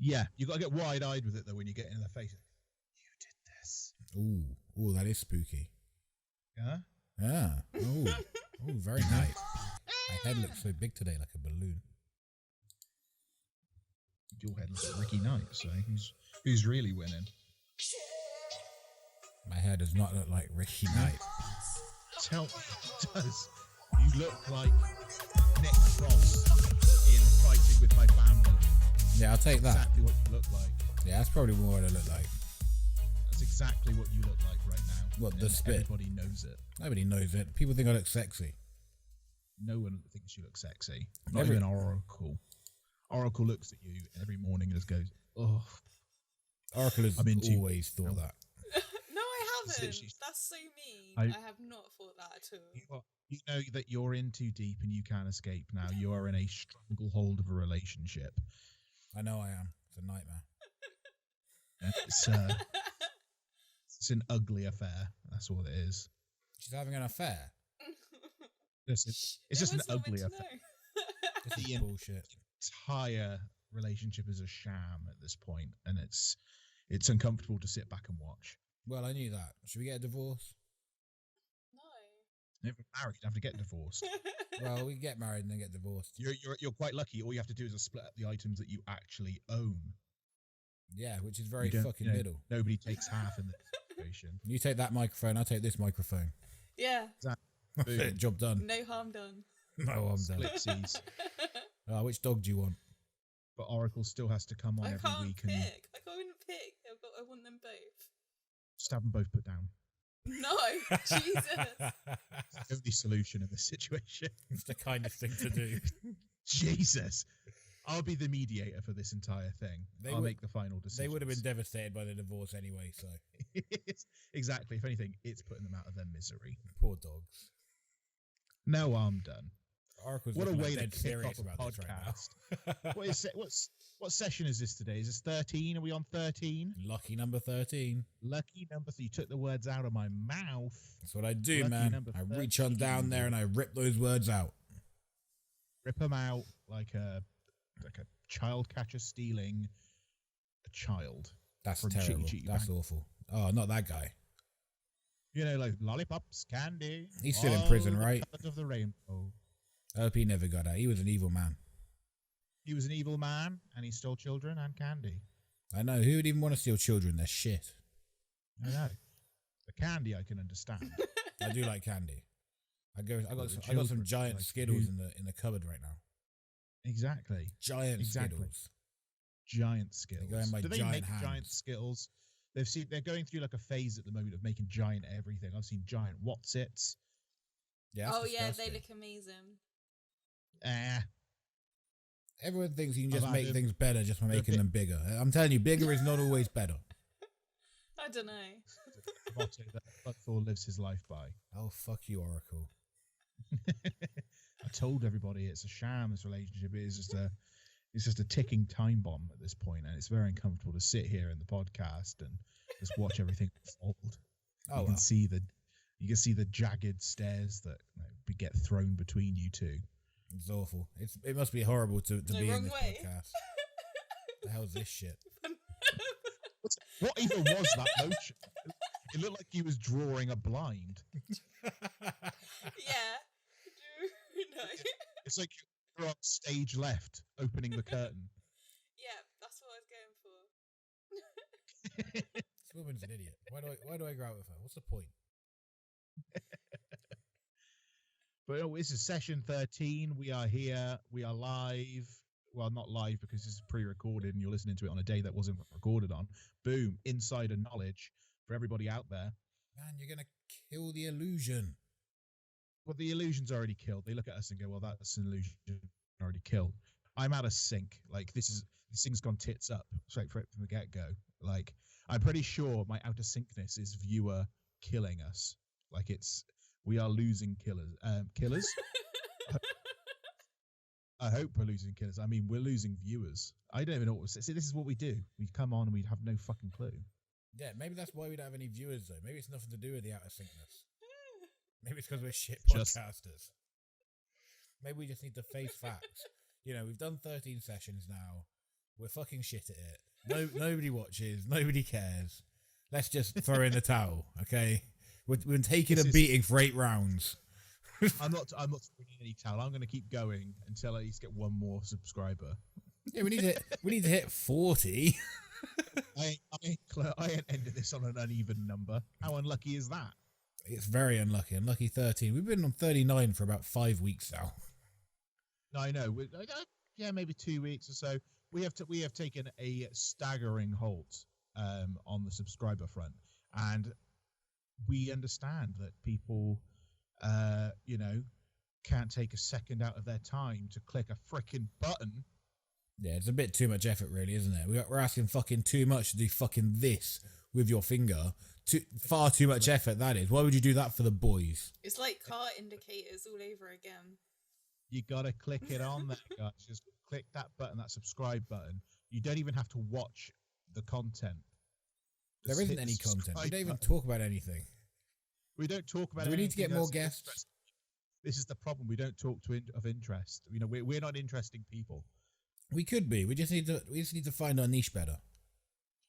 Yeah, you got to get wide-eyed with it though when you get in the face. You did this. Ooh, that is spooky. Yeah. Yeah. Ooh, very nice. My head looks so big today, like a balloon. Your head looks like Ricky Knight. So who's really winning? My hair does not look like Ricky Knight. Tell me it does. You look like Nick Frost in Fighting with My Family. Yeah, I'll take that. Exactly what you look like. Yeah, that's probably more what I look like. That's exactly what you look like right now. What, the spit? Everybody knows it. Nobody knows it. People think I look sexy. No one thinks you look sexy. Not even Oracle. Oracle looks at you every morning and just goes, "Oh." Oracle has always thought that. No, I haven't. That's so mean. I have not thought that at all. You know that you're in too deep and you can't escape now. You are in a stranglehold of a relationship. I know I am. It's a nightmare. It's an ugly affair. That's what it is. She's having an affair. It's just an ugly affair. This is bullshit. Entire relationship is a sham at this point, and it's uncomfortable to sit back and watch. Well, I knew that. Should we get a divorce? No. If we're married, you have to get divorced. Well, we get married and then get divorced. You're quite lucky. All you have to do is split up the items that you actually own. Yeah, which is very fucking middle. Nobody takes half in this situation. You take that microphone, I'll take this microphone. Yeah. Exactly. Job done. No harm done. No harm done. Splitsies. Which dog do you want? But Oracle still has to come on every week. I can't pick. I want them both. Just have them both put down. No, Jesus. That's the only solution in this situation. It's the kindest thing to do. Jesus. I'll be the mediator for this entire thing. I'll make the final decision. They would have been devastated by the divorce anyway, so. Exactly. If anything, it's putting them out of their misery. Poor dogs. No, I'm done. Oracle's what a way to kick serious off a about podcast. Right what session is this today? Is this 13? Are we on 13? Lucky number 13. Lucky number 13. You took the words out of my mouth. That's what I do, Lucky man. I reach on down there and I rip those words out. Rip them out like a child catcher stealing a child. That's terrible. That's awful. Oh, not that guy. You know, like lollipops, candy. He's still in prison, right? Of the rainbow. I hope he never got out. He was an evil man. He was an evil man, and he stole children and candy. I know. Who would even want to steal children? They're shit. I know. The candy I can understand. I do like candy. I got some giant Skittles in the cupboard right now. Exactly. Skittles. Giant Skittles. They go in my do they giant make hands. giant Skittles? They're going through like a phase at the moment of making giant everything. I've seen giant Whatsits. Yeah. Yeah, they look amazing. Everyone thinks you can just make things better just by making them bigger. I'm telling you, bigger is not always better. I don't know. The motto that Thor lives his life by. Oh, fuck you, Oracle. I told everybody it's a sham, this relationship. It's just a ticking time bomb at this point, and it's very uncomfortable to sit here in the podcast and just watch everything unfold. You can see the jagged stairs that get thrown between you two. It's awful. It must be horrible to be in this podcast. The hell is this shit? What even was that motion? It looked like he was drawing a blind. Yeah. No. It's like you're on stage left, opening the curtain. Yeah, that's what I was going for. This woman's an idiot. Why do I go out with her? What's the point? But this is session 13. We are here. We are live. Well, not live because this is pre-recorded and you're listening to it on a day that wasn't recorded on. Boom. Insider knowledge for everybody out there. Man, you're going to kill the illusion. Well, the illusion's already killed. They look at us and go, well, that's an illusion already killed. I'm out of sync. Like, this thing's gone tits up straight from the get-go. Like, I'm pretty sure my out of syncness is viewer killing us. Like, we are losing killers. I hope we're losing killers. I mean, we're losing viewers. I don't even know what we're saying. See, this is what we do. We come on and we have no fucking clue. Yeah, maybe that's why we don't have any viewers, though. Maybe it's nothing to do with the out of syncness. Maybe it's because we're shit podcasters. Maybe we just need to face facts. You know, we've done 13 sessions now. We're fucking shit at it. Nobody watches. Nobody cares. Let's just throw in the towel, okay? We've been taking a beating for 8 rounds. I'm not throwing any towel. I'm going to keep going until I at least get one more subscriber. Yeah, we need to hit 40. I ain't ended this on an uneven number. How unlucky is that? It's very unlucky. Unlucky 13. We've been on 39 for about 5 weeks now. I know. Yeah, maybe 2 weeks or so. We have taken a staggering halt on the subscriber front, and we understand that people, can't take a second out of their time to click a freaking button. Yeah, it's a bit too much effort, really, isn't it? We're asking fucking too much to do fucking this with your finger. Far too much effort, that is. Why would you do that for the boys? It's like car indicators all over again. You gotta click it on there, guys. Just click that button, that subscribe button. You don't even have to watch the content. There isn't any content. We don't even talk about anything. We don't talk about. Do we need to get more guests? This is the problem. We don't talk of interest. We're not interesting people. We could be. We just need to find our niche better.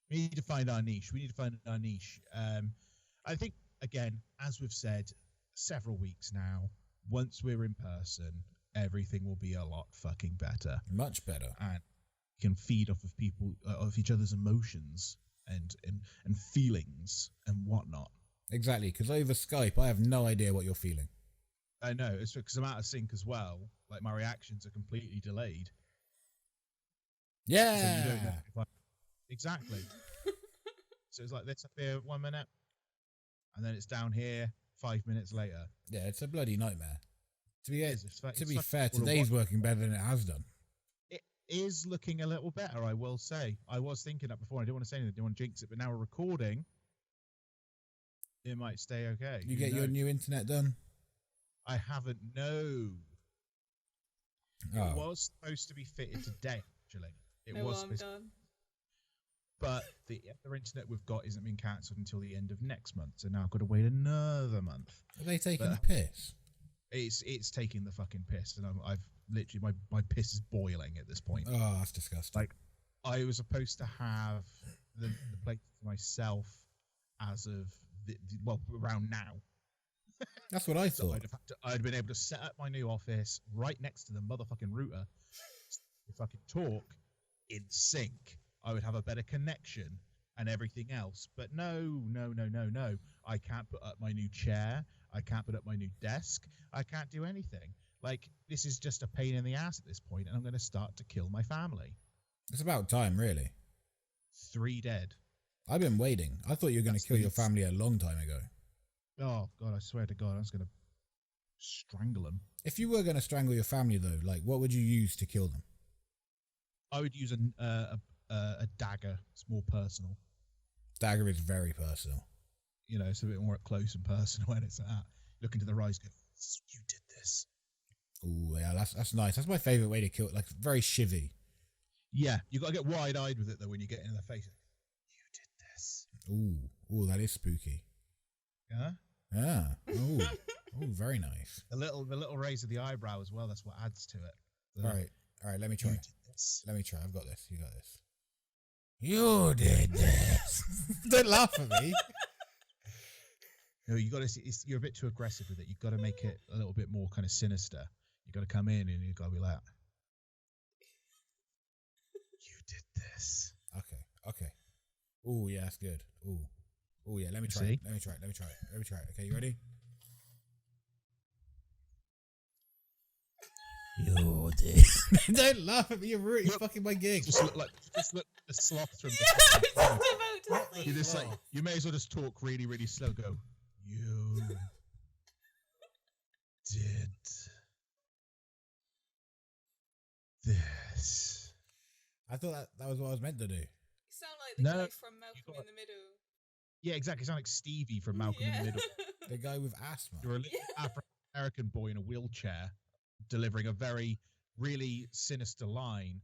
We need to find our niche. I think, again, as we've said several weeks now, once we're in person, everything will be a lot fucking better. Much better. And we can feed off of people, of each other's emotions and feelings and whatnot. Exactly, because over Skype, I have no idea what you're feeling. I know. It's because I'm out of sync as well. Like, my reactions are completely delayed. Yeah. So you don't know exactly. So it's like this up here 1 minute, and then it's down here 5 minutes later. Yeah, it's a bloody nightmare. To be fair, today's working better than it has done. It is looking a little better, I will say. I was thinking that before. I didn't want to say anything. I didn't want to jinx it, but now we're recording. It might stay okay. You get your new internet done? I haven't. No. Oh. It was supposed to be fitted today, actually. It was. I'm done. But the other internet we've got isn't being cancelled until the end of next month, so now I've got to wait another month. Are they taking the piss? It's taking the fucking piss, and I've literally my piss is boiling at this point. Oh, that's disgusting. Like, I was supposed to have the place for myself as of around now. That's what I thought. So I'd been able to set up my new office right next to the motherfucking router. If I could talk in sync, I would have a better connection and everything else. But no. I can't put up my new chair. I can't put up my new desk. I can't do anything. Like, this is just a pain in the ass at this point, and I'm going to start to kill my family. It's about time, really. 3 dead. I've been waiting. I thought you were going to kill your family a long time ago. Oh, God, I swear to God, I was going to strangle them. If you were going to strangle your family, though, like, what would you use to kill them? I would use a dagger. It's more personal. Dagger is very personal. You know, it's a bit more up close and personal when it's that. Look into the eyes, go, you did this. Oh, yeah, that's nice. That's my favourite way to kill it. Like, very shivvy. Yeah, you got to get wide-eyed with it, though, when you get in their face. You did this. Ooh, that is spooky. Yeah? Yeah. Ooh, very nice. The little raise of the eyebrow as well, that's what adds to it. All right, let me try. You did this. Let me try. I've got this. You got this. You did this. Don't laugh at me. No, you got to. You're a bit too aggressive with it. You've got to make it a little bit more kind of sinister. You got to come in and you got to be like, "You did this." Okay. Oh yeah, that's good. Oh yeah. Let me try it. Let me try it. Okay, you ready? You did. Don't laugh at me. You're fucking my gig. Just look like the sloth from. You just like you may as well just talk really, really slow. Go. You did this. I thought that was what I was meant to do. You sound like the guy from Malcolm in the Middle. Yeah, exactly. You sound like Stevie from Malcolm in the Middle. The guy with asthma. You're a little African boy in a wheelchair delivering a very, really sinister line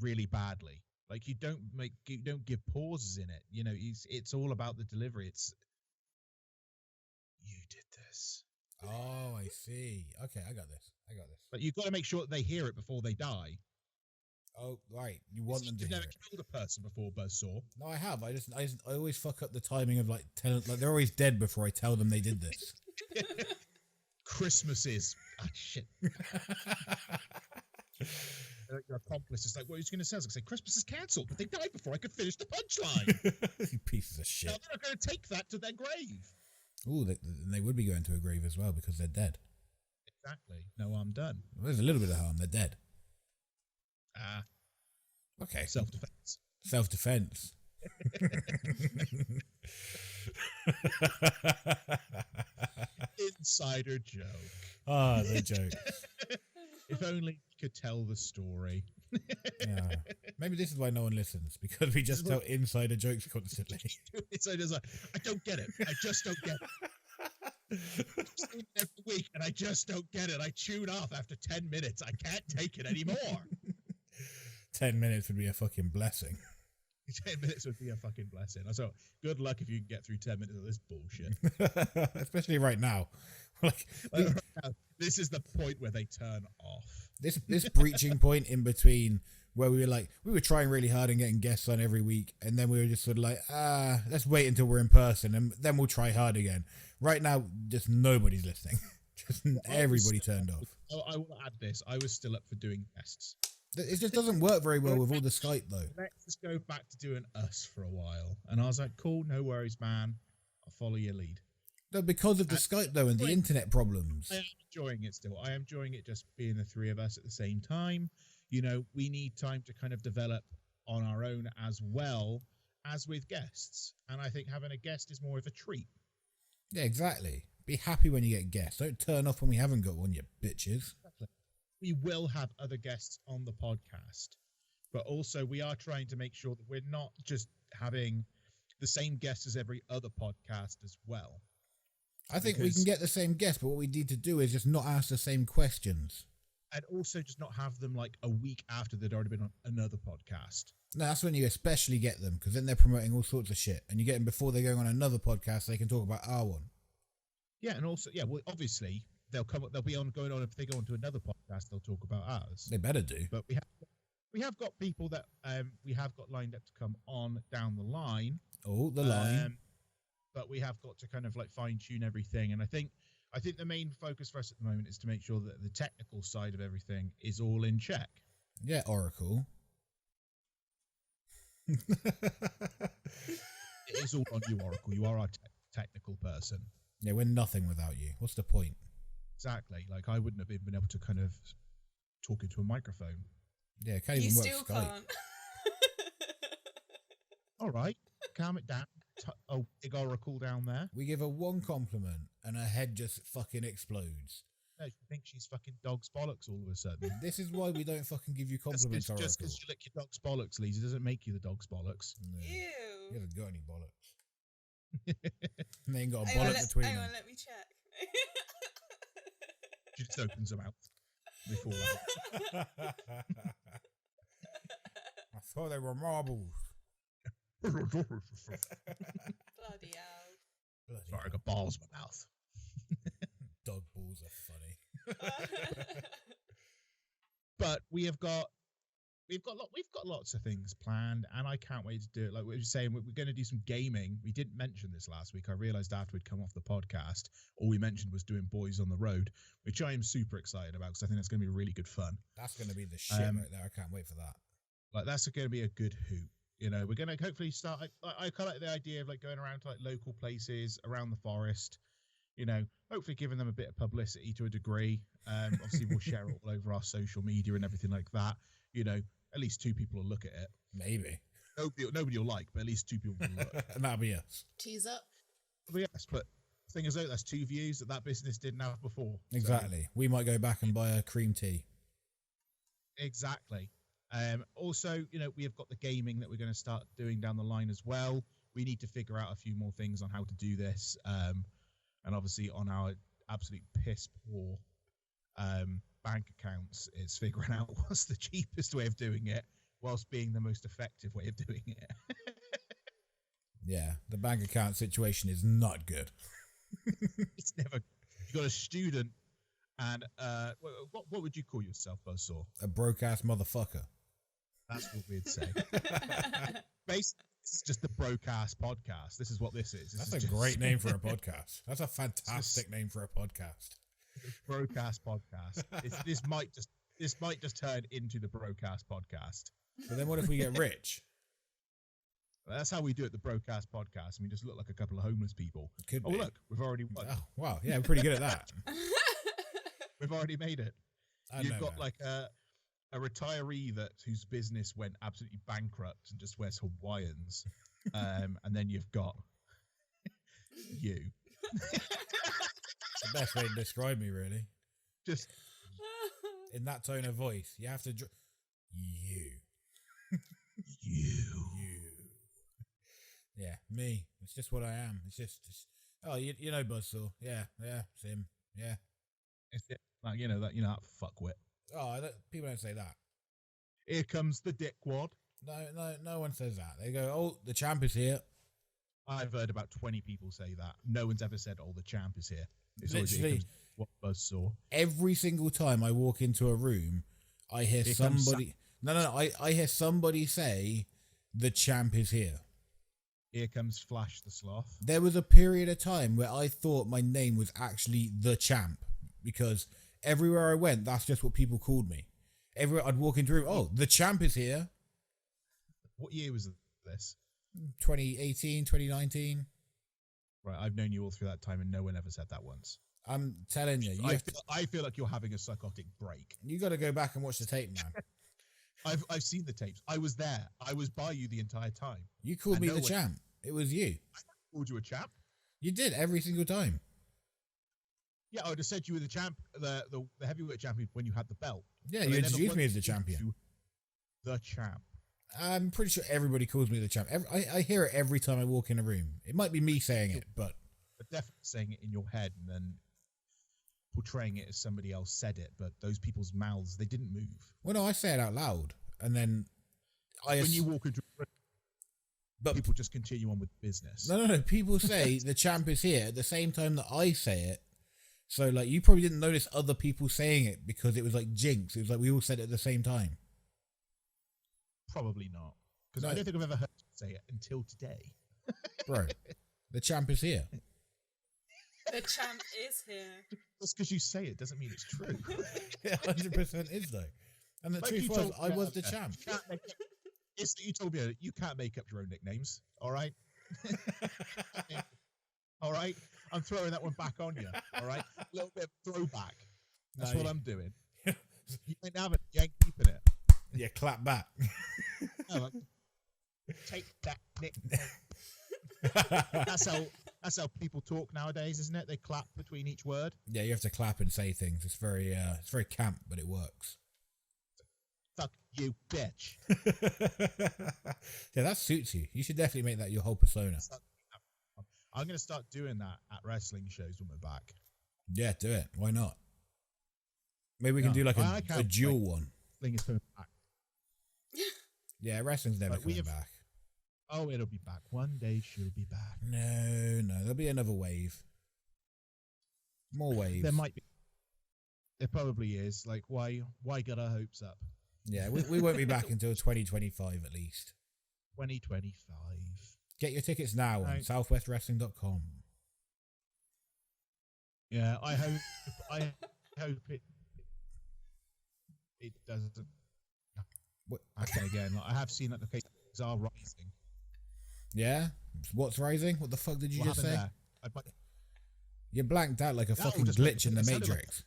really badly. Like, you don't give pauses in it. You know, it's all about the delivery. It's, you did this. Oh, I see. Okay, I got this. But you've got to make sure that they hear it before they die. Oh, right. You want them to You've hear never it. killed a person before, Buzzsaw. No, I have. I always fuck up the timing of like they're always dead before I tell them they did this. Christmas is shit. Your accomplice is like, what are you going to say? I was going to say, Christmas is cancelled, but they died before I could finish the punchline. You pieces of shit. Now they're going to take that to their grave. Oh, they would be going to a grave as well because they're dead. Exactly. No harm done. Well, there's a little bit of harm. They're dead. Okay. Self-defense. Self-defense. Insider joke. Ah, the joke. If only you could tell the story. Yeah. Maybe this is why no one listens, because we just tell insider jokes constantly. Insider's like, I don't get it. I just don't get it. Every week, and I just don't get it. I tune off after 10 minutes. I can't take it anymore. 10 minutes would be a fucking blessing. 10 minutes would be a fucking blessing. So good luck if you can get through 10 minutes of this bullshit. Especially right now. This is the point where they turn off. This breaching point in between where we were trying really hard and getting guests on every week, and then we were just sort of like, let's wait until we're in person and then we'll try hard again. Right now, just nobody's listening. Just everybody turned off. I will add this. I was still up for doing guests. It just doesn't work very well with all the Skype though. Let's just go back to doing us for a while. And I was like, cool, no worries, man. I'll follow your lead. No, because of the Skype though and the internet problems. I am enjoying it still. I am enjoying it just being the three of us at the same time. You know, we need time to kind of develop on our own as well as with guests. And I think having a guest is more of a treat. Yeah, exactly. Be happy when you get guests. Don't turn off when we haven't got one, you bitches. Exactly. We will have other guests on the podcast, but also we are trying to make sure that we're not just having the same guests as every other podcast as well. I think we can get the same guests, but what we need to do is just not ask the same questions. And also just not have them like a week after they'd already been on another podcast. No, that's when you especially get them, because then they're promoting all sorts of shit, and you get them before they're going on another podcast so they can talk about our one. Yeah, and also, well, obviously they'll be going on if they go on to another podcast, they'll talk about ours. They better do. But we have got people that we have got lined up to come on down the line. Oh, the line. But we have got to kind of like fine tune everything, and I think the main focus for us at the moment is to make sure that the technical side of everything is all in check. Yeah, Oracle. It is all on you, Oracle. You are our technical person. Yeah, we're nothing without you. What's the point? Exactly. Like I wouldn't have been able to kind of talk into a microphone. Yeah, it can't even work Skype. Can't. All right, calm it down. Big Oracle down there. We give her one compliment and her head just fucking explodes. No, she thinks she's fucking dog's bollocks all of a sudden. This is why we don't fucking give you compliments, Oracle. Just because you lick your dog's bollocks, Lisa, doesn't make you the dog's bollocks. No. Ew. You haven't got any bollocks. And they ain't got a bollock between them. Hang on, let me check. She just opens her mouth. They fall out. I thought they were marbles. Bloody hell. Sorry, I got balls in my mouth. Dog balls are funny. But we've got lots of things planned, and I can't wait to do it. Like we were saying, we're going to do some gaming. We didn't mention this last week. I realized after we'd come off the podcast, all we mentioned was doing Boyz on the Road, which I am super excited about because I think that's going to be really good fun. That's going to be the shit right there. I can't wait for that. Like that's going to be a good hoot. You know, we're going to hopefully start. I kind of like the idea of like going around to like local places around the forest. You know, hopefully giving them a bit of publicity to a degree. Obviously, we'll share it all over our social media and everything like that. You know, at least 2 people will look at it. Maybe. Nobody will like, but at least 2 people will look. And that'll be us. Tease up. But yes, but the thing is, though, that's 2 views that business didn't have before. Exactly. So, we might go back and buy a cream tea. Exactly. Also, you know, we have got the gaming that we're going to start doing down the line as well. We need to figure out a few more things on how to do this. And obviously on our absolute piss poor bank accounts, it's figuring out what's the cheapest way of doing it whilst being the most effective way of doing it. Yeah, the bank account situation is not good. It's never. You got a student, and what would you call yourself, Buzzsaw? A broke ass motherfucker. That's what we'd say. Basically, it's just the Broadcast Podcast. This is what this is. That's a great name for a podcast. That's a fantastic name for a podcast. Broadcast Podcast. This might just turn into the Broadcast Podcast. But then what if we get rich? That's how we do it, the Broadcast Podcast. And we just look like a couple of homeless people. Look, we've already won. Oh, wow. Yeah, we're pretty good at that. We've already made it. You've got like a retiree whose business went absolutely bankrupt and just wears Hawaiians. And then you've got you. It's the best way to describe me, really. Just in that tone of voice. You have to... You. Yeah, me. It's just what I am. It's just oh, you know Buzzsaw. Yeah, it's him. Yeah. It's like, that fuckwit. Oh, people don't say that. Here comes the dickwad. No one says that. They go, oh, the champ is here. I've heard about 20 people say that. No one's ever said, oh, the champ is here. It's literally what Buzzsaw. Every single time I walk into a room, I hear somebody... I hear somebody say, the champ is here. Here comes Flash the Sloth. There was a period of time where I thought my name was actually the champ, because everywhere I went, that's just what people called me. Everywhere I'd walk into a room, oh, the champ is here. What year was this? 2018, 2019. Right, I've known you all through that time and no one ever said that once. I'm telling you. I feel like you're having a psychotic break. You got to go back and watch the tape, man. I've seen the tapes. I was there. I was by you the entire time. You called me the champ. It was you. I called you a champ. You did every single time. Yeah, I would have said you were the champ, the heavyweight champion when you had the belt. Yeah, you introduced me as the champion. The champ. I'm pretty sure everybody calls me the champ. I hear it every time I walk in a room. It might be me saying it, but definitely saying it in your head and then portraying it as somebody else said it. But those people's mouths, they didn't move. Well, no, I say it out loud, and then when you walk into a room, but people just continue on with business. No. People say the champ is here at the same time that I say it. So, like, you probably didn't notice other people saying it because it was like jinx. It was like we all said it at the same time. Probably not. Because I don't think I've ever heard you say it until today. Bro, the champ is here. The champ is here. Just because you say it doesn't mean it's true. It 100% is, though. And the truth was, I was the champ. You told me you can't make up your own nicknames, all right? All right? I'm throwing that one back on you, all right? A little bit of throwback. That's what I'm doing. You ain't having it. You ain't keeping it. Yeah, clap back. No, take that nickname. That's how people talk nowadays, isn't it? They clap between each word. Yeah, you have to clap and say things. It's very camp, but it works. Fuck you, bitch. Yeah, that suits you. You should definitely make that your whole persona. I'm going to start doing that at wrestling shows when we're back. Yeah, do it. Why not? Maybe we can do like a dual one. Wrestling is coming back. Yeah, wrestling's never coming back. Oh, it'll be back. One day she'll be back. No, there'll be another wave. More waves. There might be. There probably is. Like, why get our hopes up? Yeah, we won't be back until 2025 at least. 2025. Get your tickets now on southwestwrestling.com. Yeah, I hope it doesn't. Okay, again, I have seen that the cases are rising. Yeah? What's rising? What the fuck did you just say? You blanked out like a fucking glitch in the Matrix.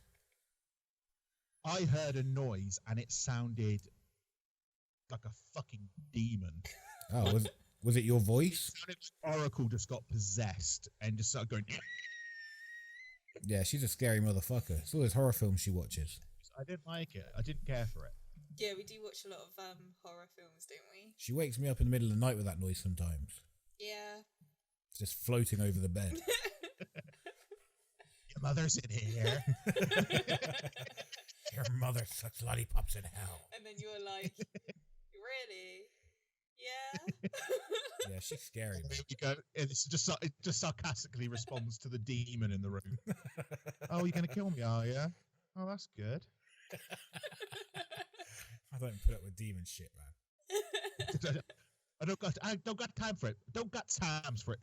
I heard a noise and it sounded like a fucking demon. Oh, was it your voice? Oracle just got possessed and just started going. Yeah, she's a scary motherfucker. It's all those horror films she watches. I didn't like it. I didn't care for it. Yeah, we do watch a lot of horror films, don't we? She wakes me up in the middle of the night with that noise sometimes. Yeah. It's just floating over the bed. Your mother's in here. Your mother sucks lollipops in hell. And then you're like, really? Yeah. Yeah, she's scary. It's just sarcastically responds to the demon in the room. Oh, you're gonna kill me, are you? Oh, that's good. I don't put up with demon shit, man. I don't got time for it. Don't got times for it.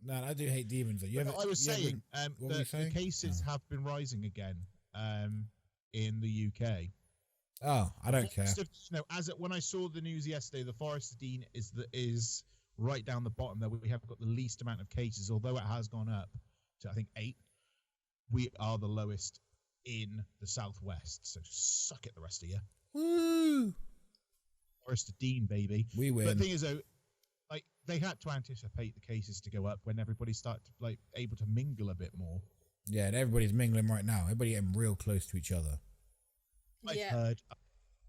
No, I do hate demons. I was saying, the cases have been rising again in the UK. Oh, I don't care. When I saw the news yesterday, the Forest of Dean is right down the bottom there. We have got the least amount of cases, although it has gone up to I think 8. We are the lowest in the southwest. So suck it, the rest of you. Woo! Forest of Dean, baby. We win. But the thing is, though, like they had to anticipate the cases to go up when everybody started to, able to mingle a bit more. Yeah, and everybody's mingling right now. Everybody getting real close to each other. I've heard.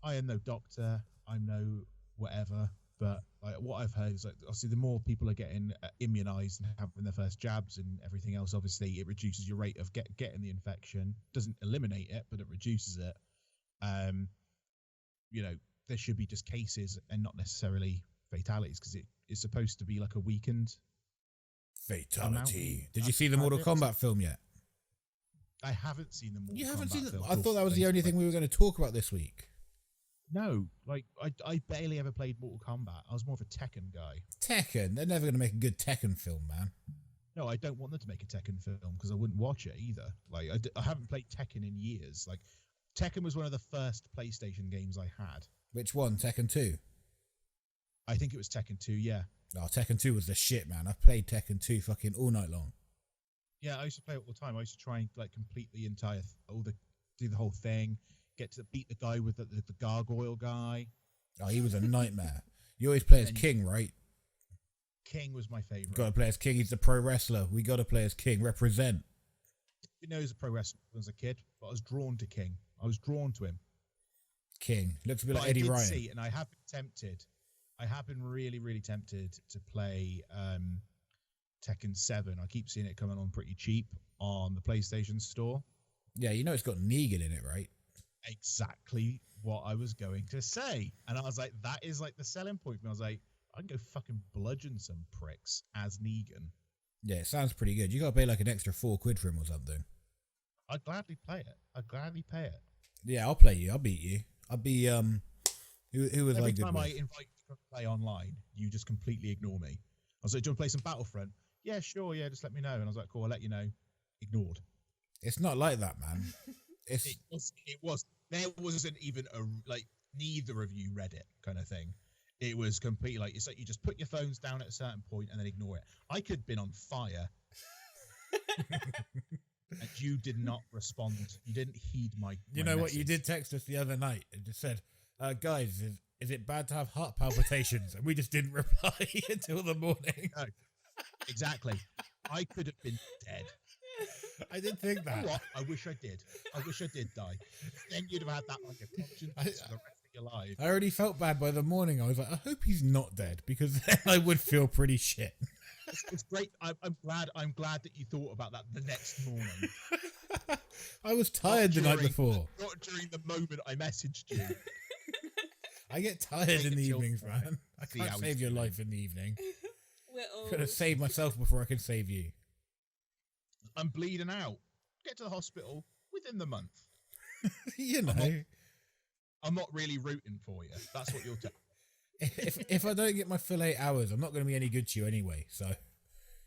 I am no doctor. I'm no whatever. But what I've heard is obviously the more people are getting immunized and having their first jabs and everything else, obviously it reduces your rate of getting the infection. Doesn't eliminate it, but it reduces it. There should be just cases and not necessarily fatalities, because it's supposed to be like a weakened fatality. Did you see the Mortal Kombat film yet? I haven't seen the Mortal Kombat. You haven't seen it? film. I thought that was the only thing we were going to talk about this week. No, I barely ever played Mortal Kombat. I was more of a Tekken guy. Tekken? They're never going to make a good Tekken film, man. No, I don't want them to make a Tekken film because I wouldn't watch it either. I haven't played Tekken in years. Tekken was one of the first PlayStation games I had. Which one? Tekken 2? I think it was Tekken 2, yeah. Oh, Tekken 2 was the shit, man. I played Tekken 2 fucking all night long. Yeah, I used to play it all the time. I used to try and complete the entire, do the whole thing. Get to beat the guy with the gargoyle guy. Oh, he was a nightmare. You always play as King, right? King was my favorite. Got to play as King. He's the pro wrestler. We got to play as King. Represent. You know, he was a pro wrestler when I was a kid, but I was drawn to King. I was drawn to him. King looks a bit like Eddie Ryan. See, and I have been tempted. I have been really, really tempted to play Tekken 7. I keep seeing it coming on pretty cheap on the PlayStation Store. Yeah, you know it's got Negan in it, right? Exactly what I was going to say. And I was like, that is the selling point for me. I was like, I can go fucking bludgeon some pricks as Negan. Yeah, it sounds pretty good. You got to pay an extra £4 for him or something. I'd gladly play it. I'd gladly pay it. Yeah, I'll play you. I'll beat you. I'll be, who was Every good time with? I invite you to play online, you just completely ignore me. I was like, do you want to play some Battlefront? Yeah, sure, yeah, just let me know. And I was like, cool, I'll let you know. Ignored. It's not like that, man. It was. There wasn't even neither of you read it kind of thing. It was completely it's like you just put your phones down at a certain point and then ignore it. I could have been on fire. And you did not respond. You didn't heed my You know message. what? You did text us the other night and just said, guys, is it bad to have heart palpitations? And we just didn't reply until the morning. No, exactly. I could have been dead. I did think that. You know what? I wish I did. I wish I did die. Then you'd have had that a conscience for the rest of your life. I already felt bad by the morning. I was like, I hope he's not dead, because then I would feel pretty shit. It's great. I'm glad that you thought about that the next morning. I was tired the night before. Not during the moment I messaged you. I get tired in the evenings, man. I can't save your life in the evening. Could have saved myself before I can save you. I'm bleeding out. Get to the hospital within the month. You know. I'm not really rooting for you. That's what you're telling. If I don't get my full 8 hours, I'm not going to be any good to you anyway. So,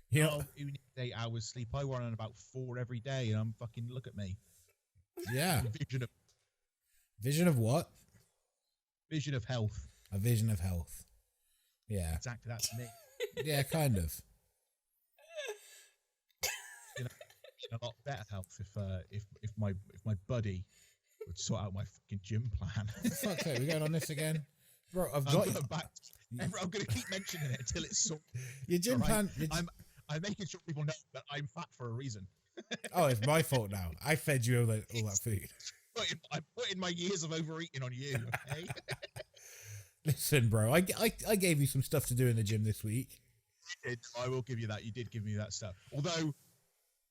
you know, you need 8 hours sleep. I run on about 4 every day, and I'm fucking look at me. Yeah. Vision of what? Vision of health. A vision of health. Yeah. Exactly. That's me. Yeah, kind of. A lot better health if my buddy would sort out my fucking gym plan. Fuck's sake, we're going on this again, bro. I'm going to keep mentioning it until it's sorted. Your gym plan. I'm making sure people know that I'm fat for a reason. Oh, it's my fault now. I fed you all that food. I'm putting my years of overeating on you. Okay? Listen, bro. I gave you some stuff to do in the gym this week. I will give you that. You did give me that stuff. Although,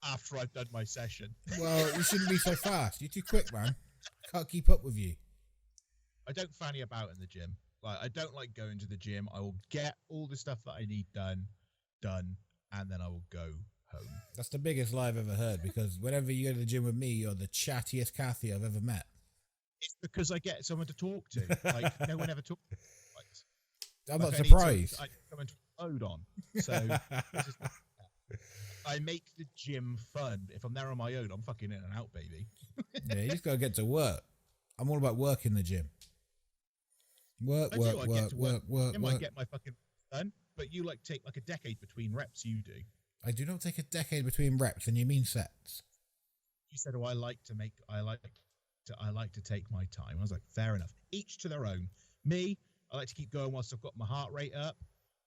after I've done my session. Well, you shouldn't be so fast. You're too quick, man. Can't keep up with you. I don't fanny about in the gym. I don't like going to the gym. I will get all the stuff that I need done, and then I will go home. That's the biggest lie I've ever heard, because whenever you go to the gym with me, you're the chattiest Kathy I've ever met. It's because I get someone to talk to. No one ever talks. I'm not surprised. I come into load on. So I make the gym fun. If I'm there on my own, I'm fucking in and out, baby. Yeah, you just gotta get to work. I'm all about work in the gym. Work. I might get my fucking done, but you like take like a decade between reps. You do. I do not take a decade between reps, and you mean sets. You said, "Oh, I like to take my time." I was like, "Fair enough. Each to their own." Me, I like to keep going whilst I've got my heart rate up.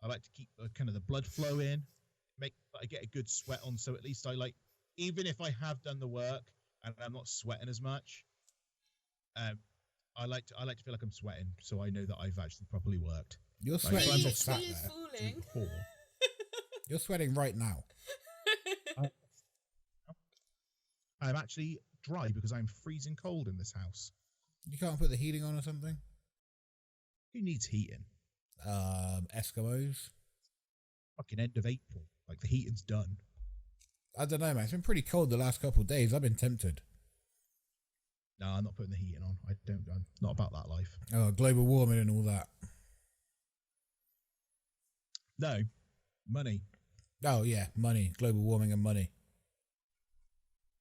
I like to keep kind of the blood flow in, I get a good sweat on, so at least even if I have done the work and I'm not sweating as much, I like to feel like I'm sweating, so I know that I've actually properly worked. You're sweating. I'm not sat there. You're sweating right now. I'm actually dry because I'm freezing cold in this house. You can't put the heating on or something? Who needs heating? Eskimos. Fucking end of April. Like, the heating's done. I don't know, man. It's been pretty cold the last couple of days. I've been tempted. No, I'm not putting the heating on. I'm not about that life. Oh, global warming and all that. No. Money. Oh, yeah. Money. Global warming and money.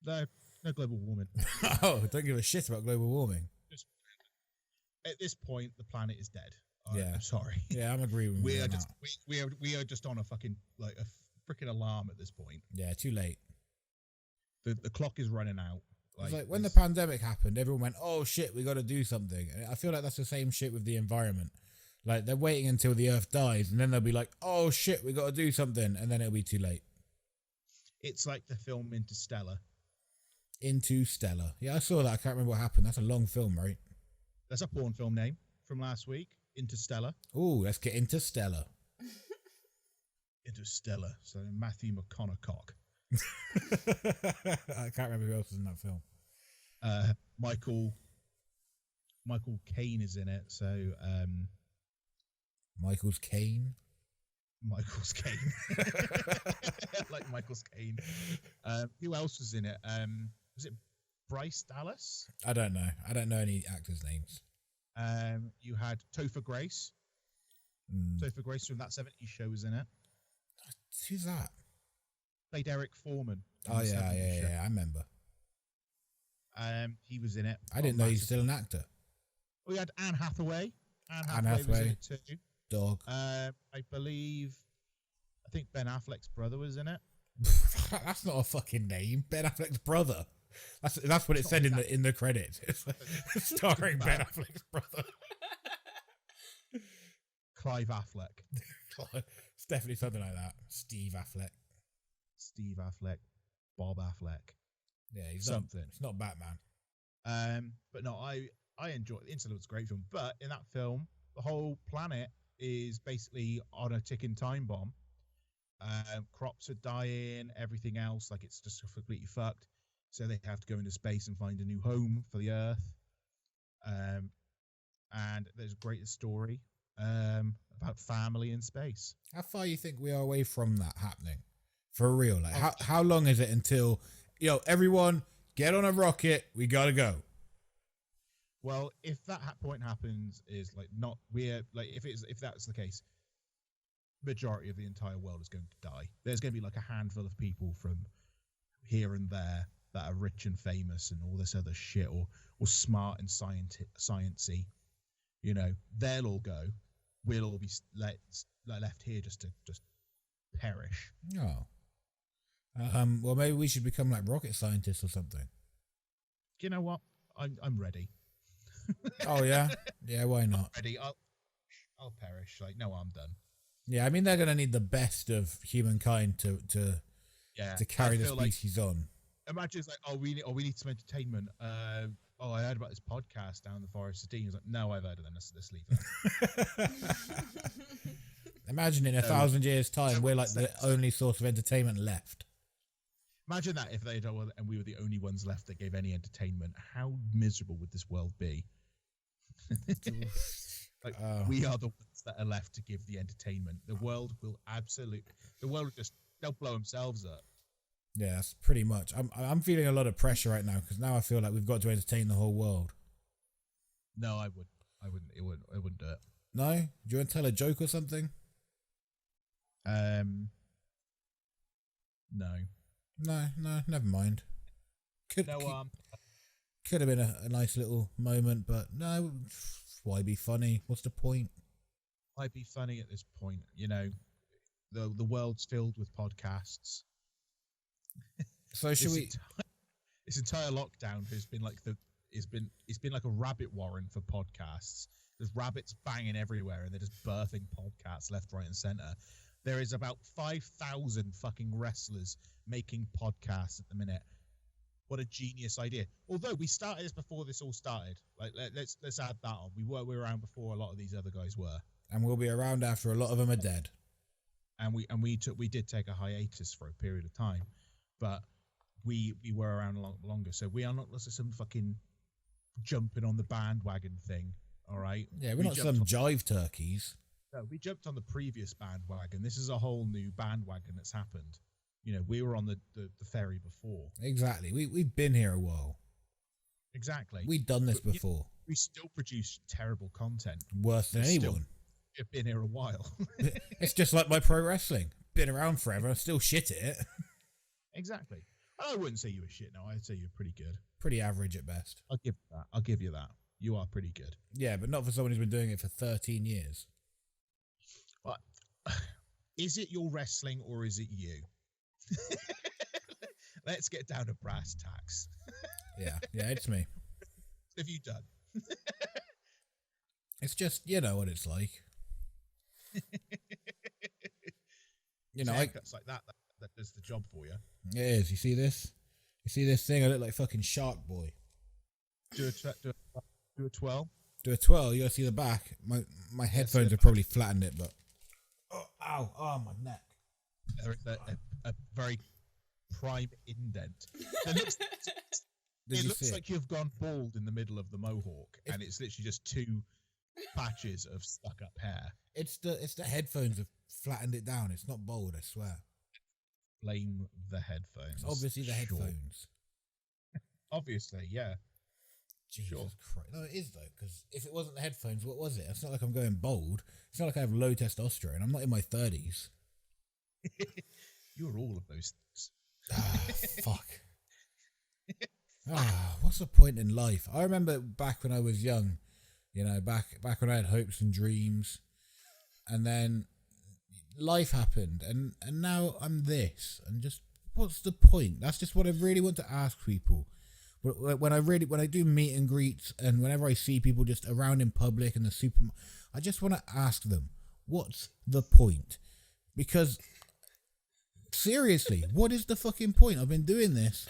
No global warming. Oh, don't give a shit about global warming. At this point, the planet is dead. Yeah. I'm sorry. Yeah, I'm agreeing with you. We are just on a fucking, like, a freaking alarm at this point. Yeah, too late. The clock is running out. It's like when the pandemic happened, everyone went, "Oh shit, we got to do something." And I feel like that's the same shit with the environment. Like, they're waiting until the Earth dies, and then they'll be like, "Oh shit, we got to do something," and then it'll be too late. It's like the film Interstellar. Yeah, I saw that. I can't remember what happened. That's a long film, right? That's a porn film name from last week. Interstellar. Ooh, let's get Interstellar. Interstellar. So Matthew McConaughey. I can't remember who else was in that film. Michael Caine is in it. So Michael's Caine. Michael's Caine. Like Michael's Caine. Who else was in it? Was it Bryce Dallas? I don't know. I don't know any actors' names. You had Topher Grace. Topher Grace from that 70s show was in it. Who's that? Played Eric Foreman. Oh yeah, I remember. He was in it. I didn't know he's still an actor. We had Anne Hathaway. Anne Hathaway was in it too. Dog. I think Ben Affleck's brother was in it. That's not a fucking name. Ben Affleck's brother. That's what it said in the credits. It's like, starring Ben Affleck's brother. Clive Affleck. It's definitely something like that. Steve Affleck. Bob Affleck. Yeah, he's something. It's not Batman. But no, I enjoy it. Interstellar was a great film. But in that film, the whole planet is basically on a ticking time bomb. Crops are dying, everything else, like, it's just completely fucked. So they have to go into space and find a new home for the Earth. And there's a great story about family in space. How far you think we are away from that happening? For real? Like, how long is it until, everyone get on a rocket, we gotta go? Well, if that point happens, is like not we're like if that's the case, majority of the entire world is going to die. There's going to be like a handful of people from here and there that are rich and famous and all this other shit, or smart and sciencey. They'll all go. We'll all be left here just to perish. Oh. Well, maybe we should become like rocket scientists or something. You know what? I'm ready. Oh yeah, yeah. Why not? I'm ready. I'll perish. Like, no, I'm done. Yeah, I mean, they're gonna need the best of humankind to carry the species on. Imagine it's like, we need some entertainment. I heard about this podcast down the Forest of Dean. He's like, no, I've heard of them. Let's leave it. Imagine in 1,000 years' time, we're like the only source of entertainment left. Imagine that if and we were the only ones left that gave any entertainment. How miserable would this world be? We are the ones that are left to give the entertainment. The world will they'll blow themselves up. Yeah, that's pretty much. I'm feeling a lot of pressure right now because now I feel like we've got to entertain the whole world. No, I wouldn't. It wouldn't do it. No? Do you want to tell a joke or something? No. No, never mind. Could have been a nice little moment, but no, why be funny? What's the point? Why be funny at this point? You know, the world's filled with podcasts. So should we? This entire lockdown has been like it's been like a rabbit warren for podcasts. There's rabbits banging everywhere, and they're just birthing podcasts left, right, and center. There is about 5,000 fucking wrestlers making podcasts at the minute. What a genius idea! Although we started this before this all started. Like let's add that on. We were around before a lot of these other guys were, and we'll be around after a lot of them are dead. And we did take a hiatus for a period of time, but we were around longer. So we are not some fucking jumping on the bandwagon thing. All right. Yeah, we're not some jive turkeys. No, we jumped on the previous bandwagon. This is a whole new bandwagon that's happened. You know, we were on the ferry before. Exactly. We've been here a while. Exactly. We've done this before. We still produce terrible content. Worse than anyone. We've been here a while. It's just like my pro wrestling. Been around forever. Still shit at it. Exactly. I wouldn't say you were shit. No, I'd say you're pretty good. Pretty average at best. I'll give you that. You are pretty good. Yeah, but not for someone who's been doing it for 13 years. But is it your wrestling or is it you? Let's get down to brass tacks. Yeah, it's me. What have you done? It's just, you know what it's like. You know, haircuts like that does the job for you. It is. You see this? You see this thing? I look like fucking Shark Boy. Do a twirl. Do a twirl. You gotta see the back. My headphones have probably flattened it, but oh, my neck. There is a very prime indent. It looks like you've gone bald in the middle of the mohawk, and it's literally just two patches of stuck up hair. It's the headphones have flattened it down. It's not bald, I swear. Blame the headphones. It's obviously the headphones. Obviously, yeah. Jesus Christ. No, it is though, because if it wasn't the headphones, what was it? It's not like I'm going bald. It's not like I have low testosterone. I'm not in my 30s. You're all of those things. Fuck. What's the point in life? I remember back when I was young, you know, back when I had hopes and dreams, and then life happened, and now I'm this, and just what's the point? That's just what I really want to ask people. When I do meet and greets, and whenever I see people just around in public in the supermarket, I just want to ask them, what's the point? Because seriously, what is the fucking point? I've been doing this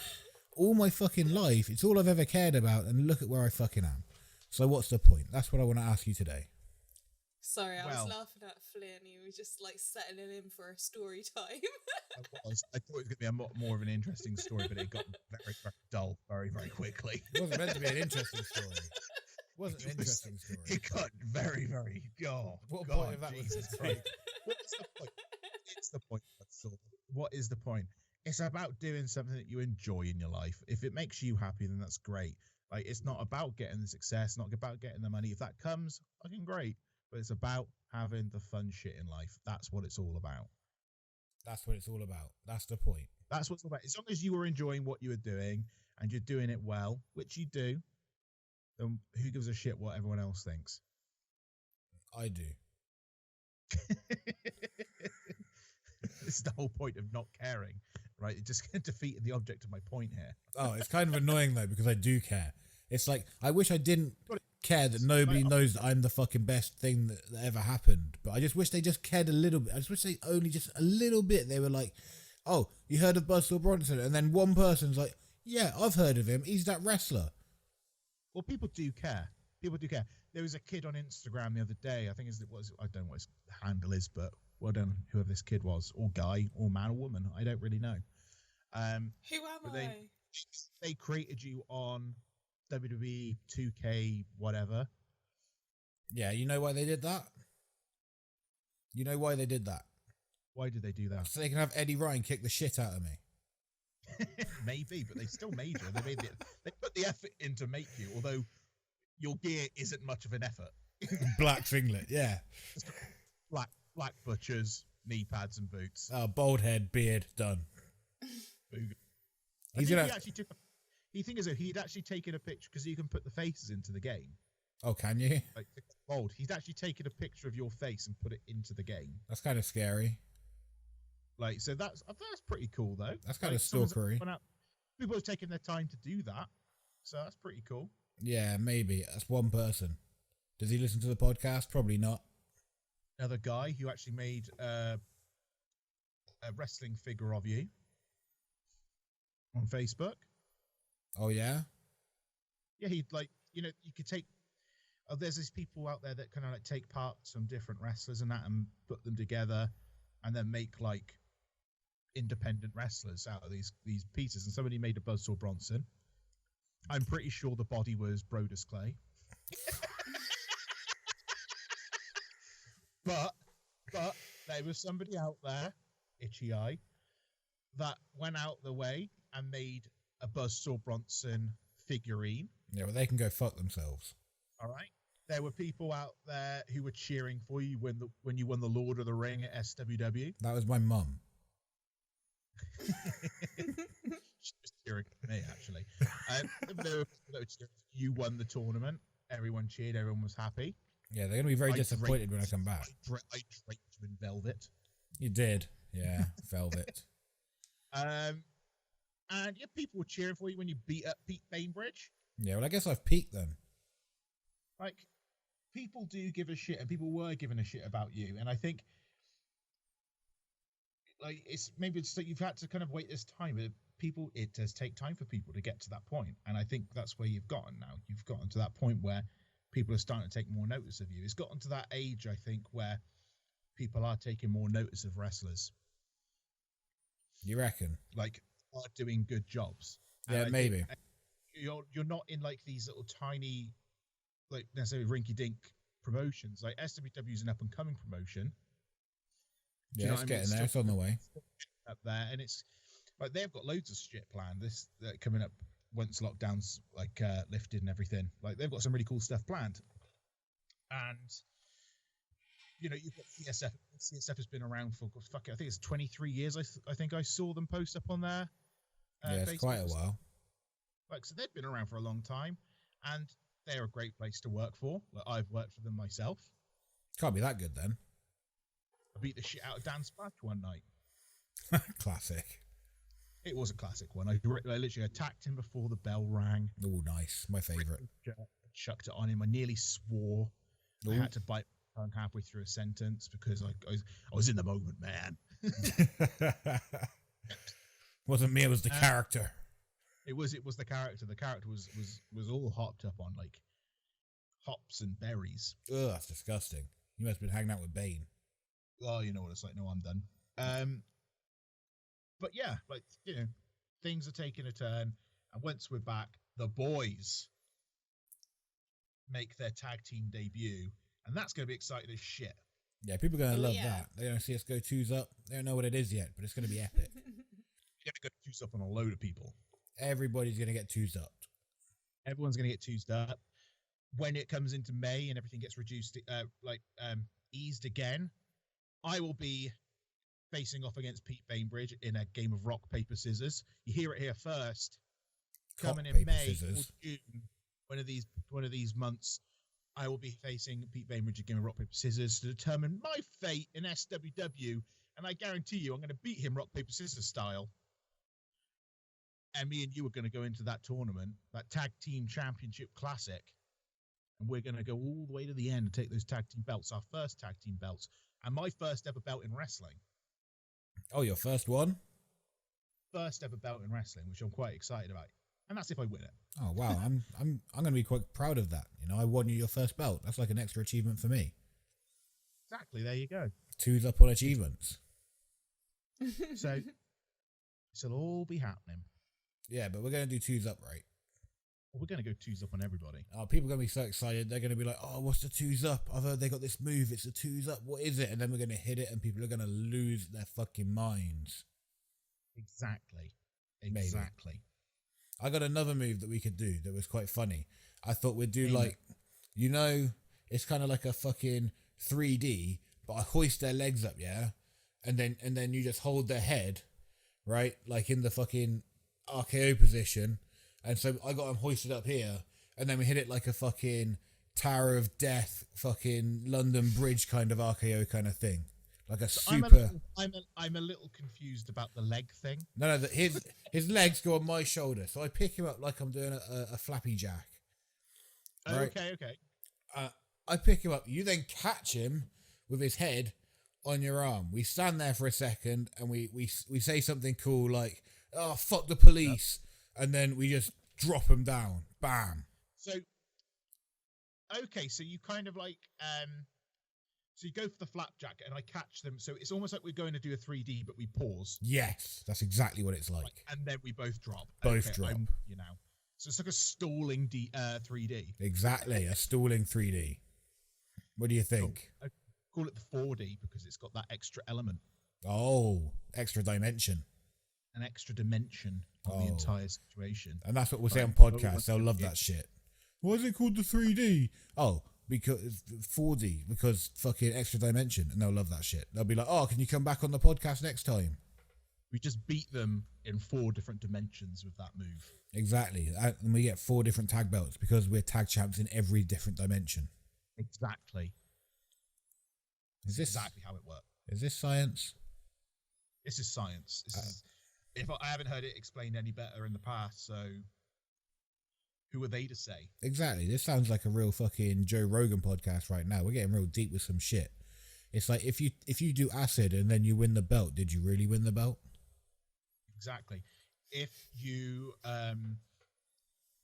all my fucking life. It's all I've ever cared about, and look at where I fucking am. So what's the point? That's what I want to ask you today. Sorry, I was laughing at Flynn. He was just like settling in for a story time. I thought it was going to be a more of an interesting story, but it got very, very dull very, very quickly. It wasn't meant to be an interesting story. It wasn't an interesting story. It got very, very... What God, point of that Jesus was Christ. What's the point? It's the point. What is the point? It's about doing something that you enjoy in your life. If it makes you happy, then that's great. Like, it's not about getting the success, not about getting the money. If that comes, fucking great. But it's about having the fun shit in life. That's what it's all about. That's what it's all about. That's the point. That's what's all about. As long as you are enjoying what you are doing and you're doing it well, which you do, then who gives a shit what everyone else thinks? I do. This is the whole point of not caring, right? It just defeated the object of my point here. Oh, it's kind of annoying though, because I do care. It's like, I wish I didn't care that nobody knows that I'm the fucking best thing that ever happened. But I just wish they just cared a little bit. I just wish they only just a little bit. They were like, oh, you heard of Buzzsaw Bronson? And then one person's like, yeah, I've heard of him. He's that wrestler. Well, people do care. People do care. There was a kid on Instagram the other day. I think I don't know what his handle is, but well done, whoever this kid was, or guy, or man, or woman. I don't really know. Who am I? They created you on WWE 2K whatever. Yeah, you know why they did that? You know why they did that? Why did they do that? So they can have Eddie Ryan kick the shit out of me. Maybe, but they still made you. They put the effort in to make you, although your gear isn't much of an effort. Black singlet, yeah. Black butchers, knee pads and boots. Bald head, beard, done. He's gonna. He thinks as if he'd actually taken a picture because you can put the faces into the game. Oh, can you? Like bold. He's actually taken a picture of your face and put it into the game. That's kind of scary. Like, so that's pretty cool though. That's kind of someone's stalkery. People have taken their time to do that, so that's pretty cool. Yeah, maybe that's one person. Does he listen to the podcast? Probably not. Another guy who actually made a wrestling figure of you on Facebook. Oh yeah. Yeah, he'd you could take. Oh, there's these people out there that kind of like take parts from different wrestlers and that, and put them together, and then make like independent wrestlers out of these pieces. And somebody made a Buzzsaw Bronson. I'm pretty sure the body was Brodus Clay. but there was somebody out there, Itchy Eye, that went out the way and made a Buzzsaw Bronson figurine. Yeah, well, they can go fuck themselves. All right. There were people out there who were cheering for you when you won the Lord of the Ring at SWW. That was my mum. She was cheering for me, actually. You won the tournament. Everyone cheered. Everyone was happy. Yeah, they're going to be very disappointed when I come back. I draped you in velvet. You did. Yeah, velvet. And yeah, people were cheering for you when you beat up Pete Bainbridge. Yeah, well, I guess I've peaked then. Like, people do give a shit, and people were giving a shit about you. And I think, like, it's that you've had to kind of wait this time. It does take time for people to get to that point. And I think that's where you've gotten now. You've gotten to that point where people are starting to take more notice of you. It's gotten to that age, I think, where people are taking more notice of wrestlers. You reckon? Like, are doing good jobs. Yeah, maybe. You're not in like these little tiny, like necessarily rinky-dink promotions. Like SWW is an up-and-coming promotion. Yeah, it's getting there. It's on the way. Up there, and it's like they've got loads of shit planned. This coming up once lockdowns like lifted and everything. Like they've got some really cool stuff planned. And you've got CSF. CSF has been around for I think it's 23 years. I think I saw them post up on there. Yeah, it's quite a while. Like, so they've been around for a long time, and they're a great place to work for. Like, I've worked for them myself. Can't be that good then. I beat the shit out of Dan Splash one night. Classic. It was a classic one. I literally attacked him before the bell rang. Oh, nice. My favourite. Chucked it on him. I nearly swore. Ooh. I had to bite my tongue halfway through a sentence because I was in the moment, man. Wasn't me, it was the character. It was the character. The character was all hopped up on like hops and berries. Ugh, that's disgusting. You must have been hanging out with Bane. Oh, you know what it's like. No, I'm done. But yeah, like, things are taking a turn. And once we're back, the boys make their tag team debut. And that's going to be exciting as shit. Yeah, people are going to love that. They're going to see us go twos up. They don't know what it is yet, but it's going to be epic. You're going to go twos up on a load of people. Everybody's going to get twos up. Everyone's going to get twos up. When it comes into May and everything gets reduced, eased again, I will be facing off against Pete Bainbridge in a game of rock, paper, scissors. You hear it here first. Coming in May or June, one of these months, I will be facing Pete Bainbridge in a game of rock, paper, scissors to determine my fate in SWW. And I guarantee you, I'm going to beat him rock, paper, scissors style. And me and you are going to go into that tournament, that tag team championship classic. And we're going to go all the way to the end and take those tag team belts, our first tag team belts, and my first ever belt in wrestling. Oh, your first one? First ever belt in wrestling, which I'm quite excited about. And that's if I win it. Oh, wow. I'm going to be quite proud of that. I won you your first belt. That's like an extra achievement for me. Exactly. There you go. Twos up on achievements. So this'll all be happening. Yeah, but we're going to do twos up, right? Well, we're going to go twos up on everybody. Oh, people are going to be so excited. They're going to be like, oh, what's the twos up? I've heard they got this move. It's the twos up. What is it? And then we're going to hit it and people are going to lose their fucking minds. Exactly. Maybe. I got another move that we could do that was quite funny. I thought we'd do It's kind of like a fucking 3D, but I hoist their legs up, yeah, and then you just hold their head, right, like in the fucking RKO position, and so I got them hoisted up here, and then we hit it like a fucking Tower of Death, fucking London Bridge kind of RKO kind of thing, like a super. I'm a little confused about the leg thing. No, his legs go on my shoulder, so I pick him up like I'm doing a flappy jack. Right? Okay. I pick him up. You then catch him with his head on your arm. We stand there for a second and we say something cool like, "Oh, fuck the police," and then we just drop him down. Bam. So you kind of like so you go for the flapjack and I catch them. So it's almost like we're going to do a 3D, but we pause. Yes, that's exactly what it's like. And then we both drop. Both drop. So it's like a stalling 3D. Exactly, a stalling 3D. What do you think? I call it the 4D because it's got that extra element. Oh, extra dimension. An extra dimension of the entire situation. And that's what we'll say on podcasts. They'll love that shit. Why is it called the 3D? Oh, because 4D, because fucking extra dimension. And they'll love that shit. They'll be like, "Oh, can you come back on the podcast next time?" We just beat them in 4 different dimensions with that move. Exactly. And we get 4 different tag belts because we're tag champs in every different dimension. Exactly. Is this exactly how it works? Is this science? This is science. If I haven't heard it explained any better in the past, so who are they to say? Exactly. This sounds like a real fucking Joe Rogan podcast right now. We're getting real deep with some shit. It's like if you do acid and then you win the belt, did you really win the belt? Exactly. If you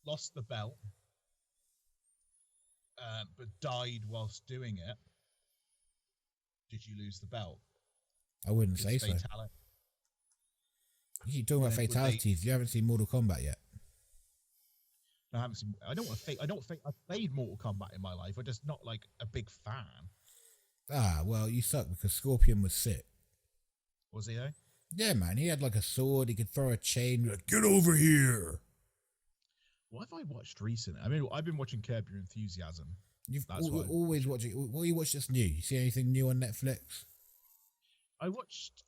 lost the belt but died whilst doing it, did you lose the belt? I wouldn't say so. You keep talking about fatalities. You haven't seen Mortal Kombat yet. I haven't seen. I don't want to. I've played Mortal Kombat in my life. I'm just not like a big fan. Ah, well, you suck because Scorpion was sick. Was he though? Yeah, man. He had like a sword. He could throw a chain. Like, "Get over here." What have I watched recently? I mean, I've been watching Curb Your Enthusiasm. You've always watching. What you watch that's new? You see anything new on Netflix? I watched.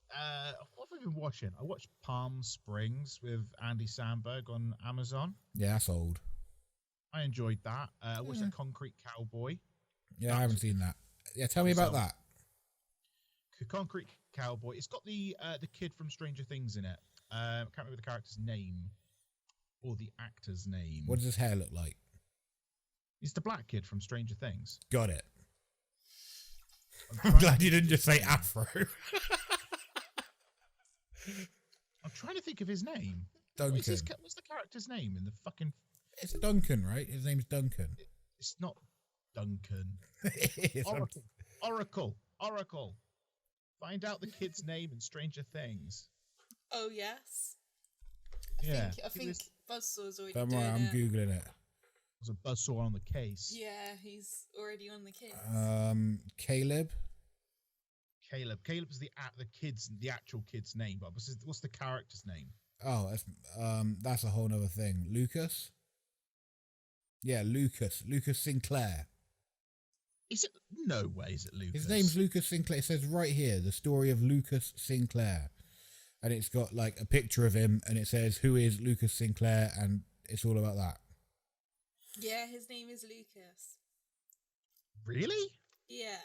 What have I been watching? I watched Palm Springs with Andy Samberg on Amazon. Yeah, that's old. I enjoyed that. I watched The Concrete Cowboy. Yeah, I haven't seen that. Yeah, tell me about that. Concrete Cowboy. It's got the kid from Stranger Things in it. I can't remember the character's name or the actor's name. What does his hair look like? He's the black kid from Stranger Things. Got it. I'm glad you didn't just say Afro. I'm trying to think of his name. Duncan. What's the character's name in the fucking... It's Duncan, right? His name's Duncan. It's not Duncan. It is. Oracle. Find out the kid's name in Stranger Things. Oh, yes. I think Buzzsaw's already Don't worry, I'm Googling it. There's a Buzzsaw on the case. Yeah, he's already on the case. Caleb. Caleb is the actual kid's name, but what's the character's name? Oh, that's a whole nother thing. Lucas. Yeah, Lucas Sinclair. Is it? No way is it Lucas. His name's Lucas Sinclair. It says right here, the story of Lucas Sinclair. And it's got like a picture of him and it says, "Who is Lucas Sinclair?" And it's all about that. Yeah, his name is Lucas. Really? Yeah.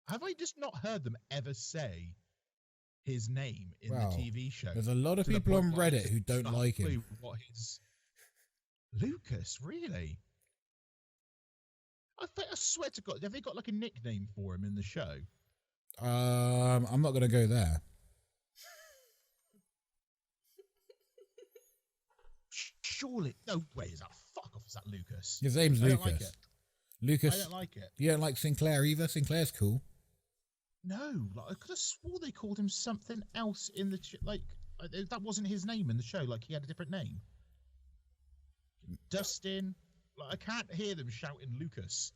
Have I just not heard them ever say his name in the TV show? There's a lot of people on Reddit who don't like him. Lucas, really? I swear to God, have they got like a nickname for him in the show? I'm not going to go there. Surely, no way is that. Fuck off, is that Lucas? His name's Lucas. Don't like it. Lucas. I don't like it. You don't like Sinclair either? Sinclair's cool. No, like I could have swore they called him something else in the that wasn't his name in the show. Like he had a different name. Dustin. Like I can't hear them shouting Lucas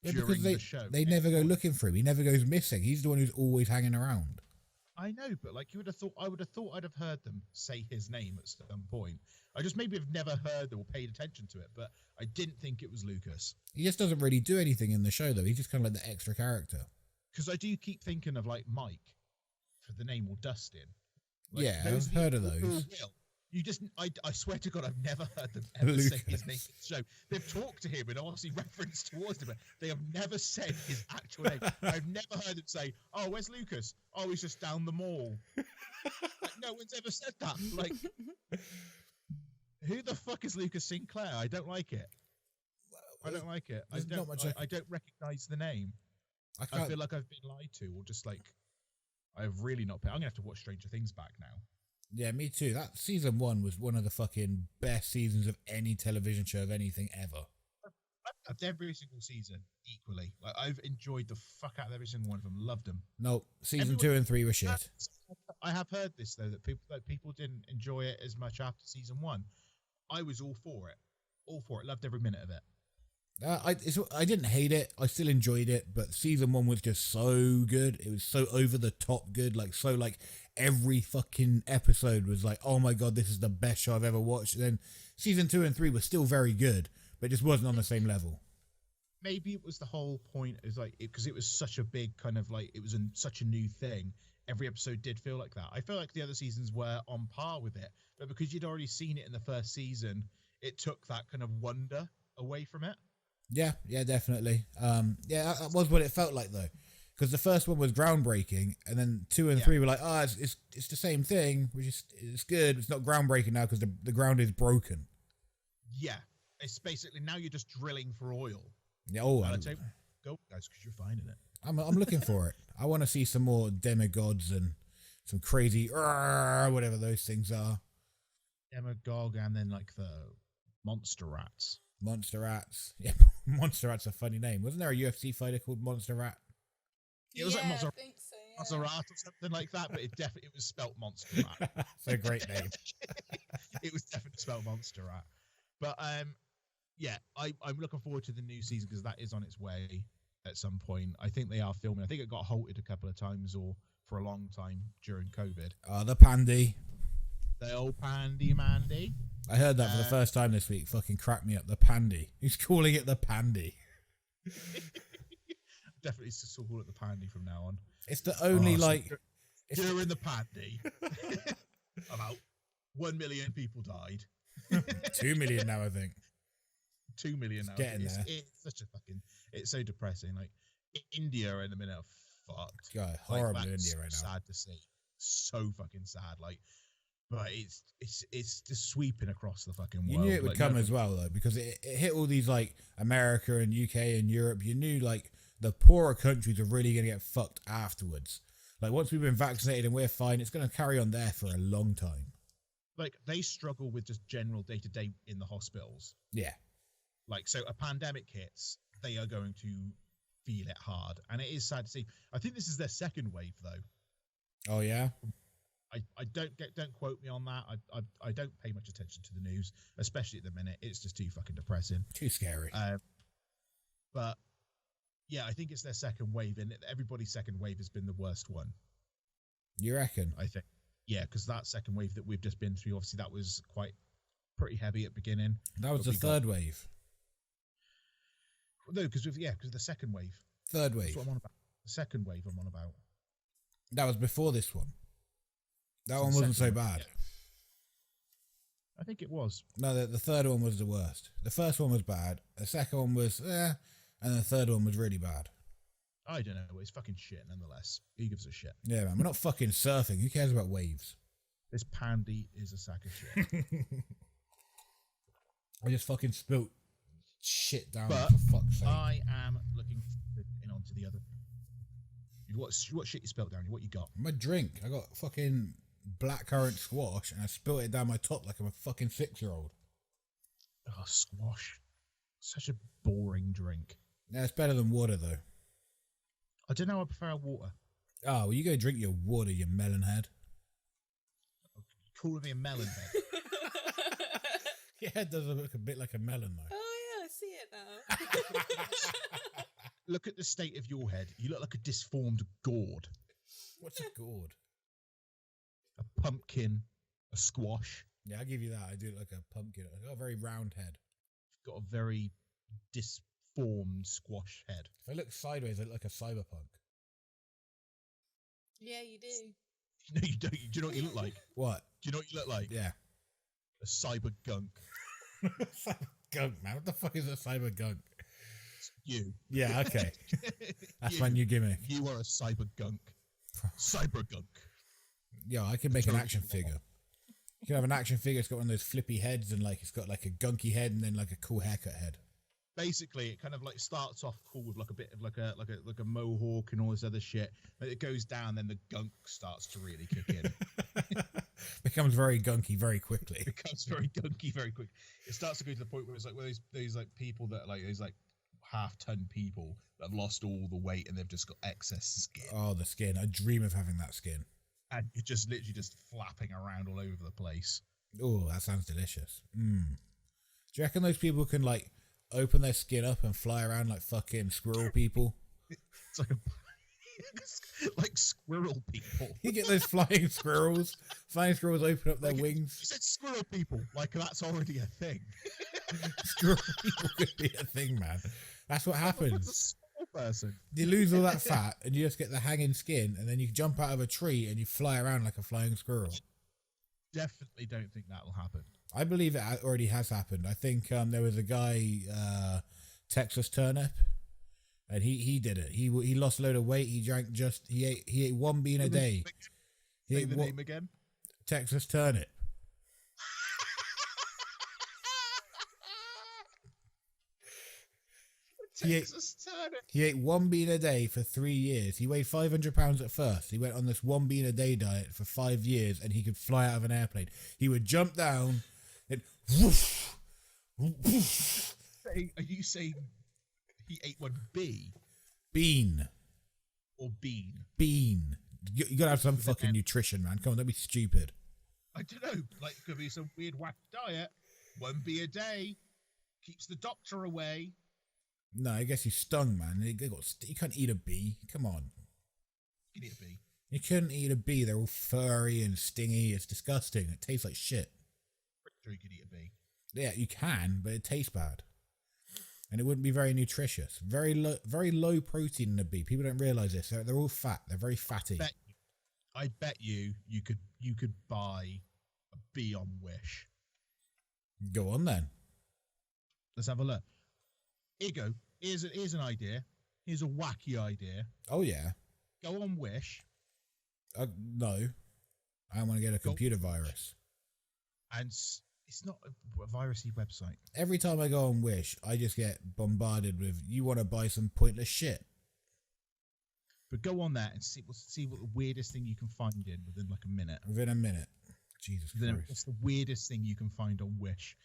during the show. They never go looking for him. He never goes missing. He's the one who's always hanging around. I know, but like I would have thought I'd have heard them say his name at some point. I just maybe have never heard them or paid attention to it, but I didn't think it was Lucas. He just doesn't really do anything in the show, though. He's just kind of like the extra character. Because I do keep thinking of like Mike for the name or Dustin. Like, yeah, I've heard of those. You just, I swear to God, I've never heard them ever say his name in the show. They've talked to him and obviously referenced towards him, but they have never said his actual name. I've never heard them say, "Oh, where's Lucas? Oh, he's just down the mall." Like, no one's ever said that. Like, who the fuck is Lucas Sinclair? I don't like it. I don't like it. I don't recognize the name. I feel like I've been lied to, or just like I've really not. I'm gonna have to watch Stranger Things back now. Yeah, me too. That season 1 was one of the fucking best seasons of any television show of anything ever. I've loved every single season equally. Like, I've enjoyed the fuck out of every single one of them. Loved them. No, season 2 and 3 were shit. I have heard this though, that people didn't enjoy it as much after season 1. I was all for it. All for it. Loved every minute of it. I didn't hate it. I still enjoyed it, but season 1 was just so good. It was so over the top good. Like every fucking episode was like, oh my God, this is the best show I've ever watched. And then season 2 and 3 were still very good, but it just wasn't on the same level. Maybe it was the whole point is like, because it was such a big kind of like, it was such a new thing. Every episode did feel like that. I feel like the other seasons were on par with it, but because you'd already seen it in the first season, it took that kind of wonder away from it. Yeah, definitely. That was what it felt like though, because the first one was groundbreaking, and then 2 and 3 were like, it's the same thing. It's good. It's not groundbreaking now because the ground is broken. Yeah, it's basically now you're just drilling for oil. Yeah. Go guys, because you're finding it. I'm looking for it. I want to see some more demigods and some crazy whatever those things are. Demigod, and then like the monster rats. Monster Rats. Yeah, Monster Rat's a funny name. Wasn't there a UFC fighter called Monster Rat? It was like Monster, I think so, yeah. Monster Rat or something like that, but it was spelt Monster Rat. It's a great name. It was definitely spelt Monster Rat. But I'm looking forward to the new season because that is on its way at some point. I think they are filming. I think it got halted a couple of times or for a long time during COVID. The Pandy. The old Pandy Mandy. I heard that for the first time this week. Fucking cracked me up. The Pandy. He's calling it the Pandy. Definitely still call it the Pandy from now on. It's the only during the Pandy, about 1 million people died. 2 million now, I think. 2 million now. It's such a fucking. It's so depressing. Like India in the minute are fucked. God, horrible India right now. Sad to see. So fucking sad. Like. But it's just sweeping across the fucking world. You knew it would come as well though, because it hit all these like America and UK and Europe. You knew like the poorer countries are really going to get fucked afterwards. Like once we've been vaccinated and we're fine, it's going to carry on there for a long time. Like they struggle with just general day to day in the hospitals. Yeah. Like so, a pandemic hits, they are going to feel it hard, and it is sad to see. I think this is their second wave though. Oh yeah. I don't quote me on that. I don't pay much attention to the news, especially at the minute. It's just too fucking depressing. Too scary. But yeah, I think it's their second wave, and everybody's second wave has been the worst one. You reckon? I think. Yeah, because that second wave that we've just been through, obviously that was pretty heavy at the beginning. That was the third wave. No, because the second wave. Third wave. That's what I'm on about. The second wave I'm on about. That was before this one. That one wasn't so bad. Yeah. I think it was. No, the third one was the worst. The first one was bad. The second one was and the third one was really bad. I don't know. It's fucking shit nonetheless. Who gives a shit? Yeah, man. We're not fucking surfing. Who cares about waves? This Pandy is a sack of shit. I just fucking spilt shit down but for fuck's sake. I am looking in onto the other. What shit you spilled down? What you got? My drink. I got fucking blackcurrant squash and I spilt it down my top like I'm a fucking 6-year-old. Oh, squash. Such a boring drink. Yeah, it's better than water though. I don't know. I prefer water. Oh, well, you go drink your water, you melon head. Calling me a melon head. Your head does look a bit like a melon though. Oh yeah, I see it now. Look at the state of your head. You look like a disformed gourd. What's a gourd? pumpkin, a squash. Yeah, I'll give you that. I do it like a pumpkin. I got a very round head. Got a very disformed squash head. If I look sideways, I look like a cyberpunk. Yeah, you do. No, you don't. Do you know what you look like? What? Do you know what you look like? Yeah. A cyber gunk. Cyber gunk, man. What the fuck is a cyber gunk? You. Yeah, okay. That's You. my new gimmick. You are a cyber gunk. Cyber gunk. Yeah, I can make an action figure. You can have an action figure. It's got one of those flippy heads, and like it's got like a gunky head, and then like a cool haircut head. Basically, it kind of like starts off cool with like a bit of like a mohawk and all this other shit. But it goes down, then the gunk starts to really kick in. Becomes very gunky very quickly. It becomes very gunky very quick. It starts to go to the point where it's like those like people that are like those like half-ton people that have lost all the weight and they've just got excess skin. Oh, the skin! I dream of having that skin. And you're just literally just flapping around all over the place. Oh, that sounds delicious. Do you reckon those people can like open their skin up and fly around like fucking squirrel people? It's like like squirrel people. You get those flying squirrels. Flying squirrels open up their wings. You said squirrel people, like that's already a thing. Squirrel people could be a thing, man. That's what happens. Person. You lose all that fat and you just get the hanging skin, and then you jump out of a tree and you fly around like a flying squirrel. Definitely don't think that'll happen. I believe it already has happened. I think there was a guy, Texas Turnip, and he did it. He lost a load of weight. He ate one bean a day. Say the name again. Texas Turnip. He ate one bean a day for 3 years. He weighed 500 pounds at first. He went on this one bean a day diet for 5 years, and he could fly out of an airplane. He would jump down and whoosh, whoosh. Are you saying he ate one bean or bean? Bean. You gotta have some fucking nutrition, man. Come on, don't be stupid. I don't know. Like, it could be some weird whack diet. One bean a day keeps the doctor away. No, I guess he's stung, man. You can't eat a bee. Come on. You can eat a bee. You couldn't eat a bee. They're all furry and stingy. It's disgusting. It tastes like shit. Pretty sure you could eat a bee. Yeah, you can, but it tastes bad. And it wouldn't be very nutritious. Very low protein in a bee. People don't realise this. They're all fat. They're very fatty. I bet you could buy a bee on Wish. Go on then. Let's have a look. Here you go. Here's an idea. Here's a wacky idea. Oh, yeah. Go on Wish. No. I want to get a computer virus. And it's not a virusy website. Every time I go on Wish, I just get bombarded with, you want to buy some pointless shit. But go on there and see what the weirdest thing you can find within like a minute. Within a minute. Jesus Christ. What's the weirdest thing you can find on Wish?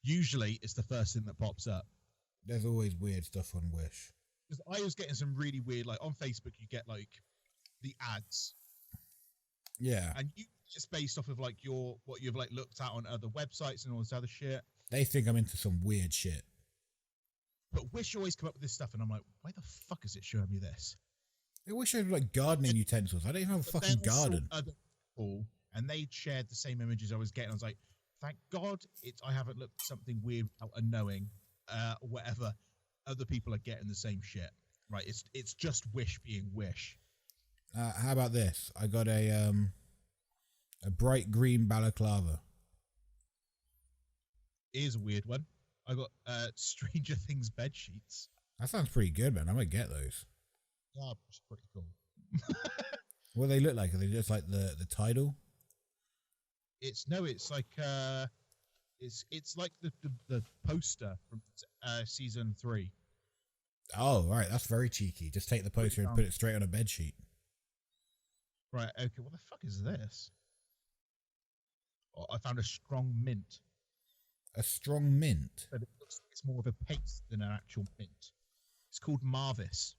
Usually it's the first thing that pops up. There's always weird stuff on Wish. Because I was getting some really weird, like on Facebook, you get like the ads. Yeah. And you just based off of like what you've like looked at on other websites and all this other shit. They think I'm into some weird shit. But Wish always come up with this stuff, and I'm like, why the fuck is it showing me this? I wish I had like gardening utensils. I don't even have a fucking garden. Other people, and they shared the same images I was getting. I was like, thank God I haven't looked at something weird without knowing. Whatever, other people are getting the same shit, right? It's just Wish being Wish. How about this? I got a bright green balaclava. Here's a weird one. I got Stranger Things bed sheets. That sounds pretty good, man. I might get those. Yeah, it's pretty cool. What do they look like? Are they just like the title? It's like it's like the poster from season 3. Oh, right. That's very cheeky. Just take the poster and put it straight on a bed sheet. Right. Okay. What the fuck is this? Oh, I found a strong mint. A strong mint? But it looks like it's more of a paste than an actual mint. It's called Marvis.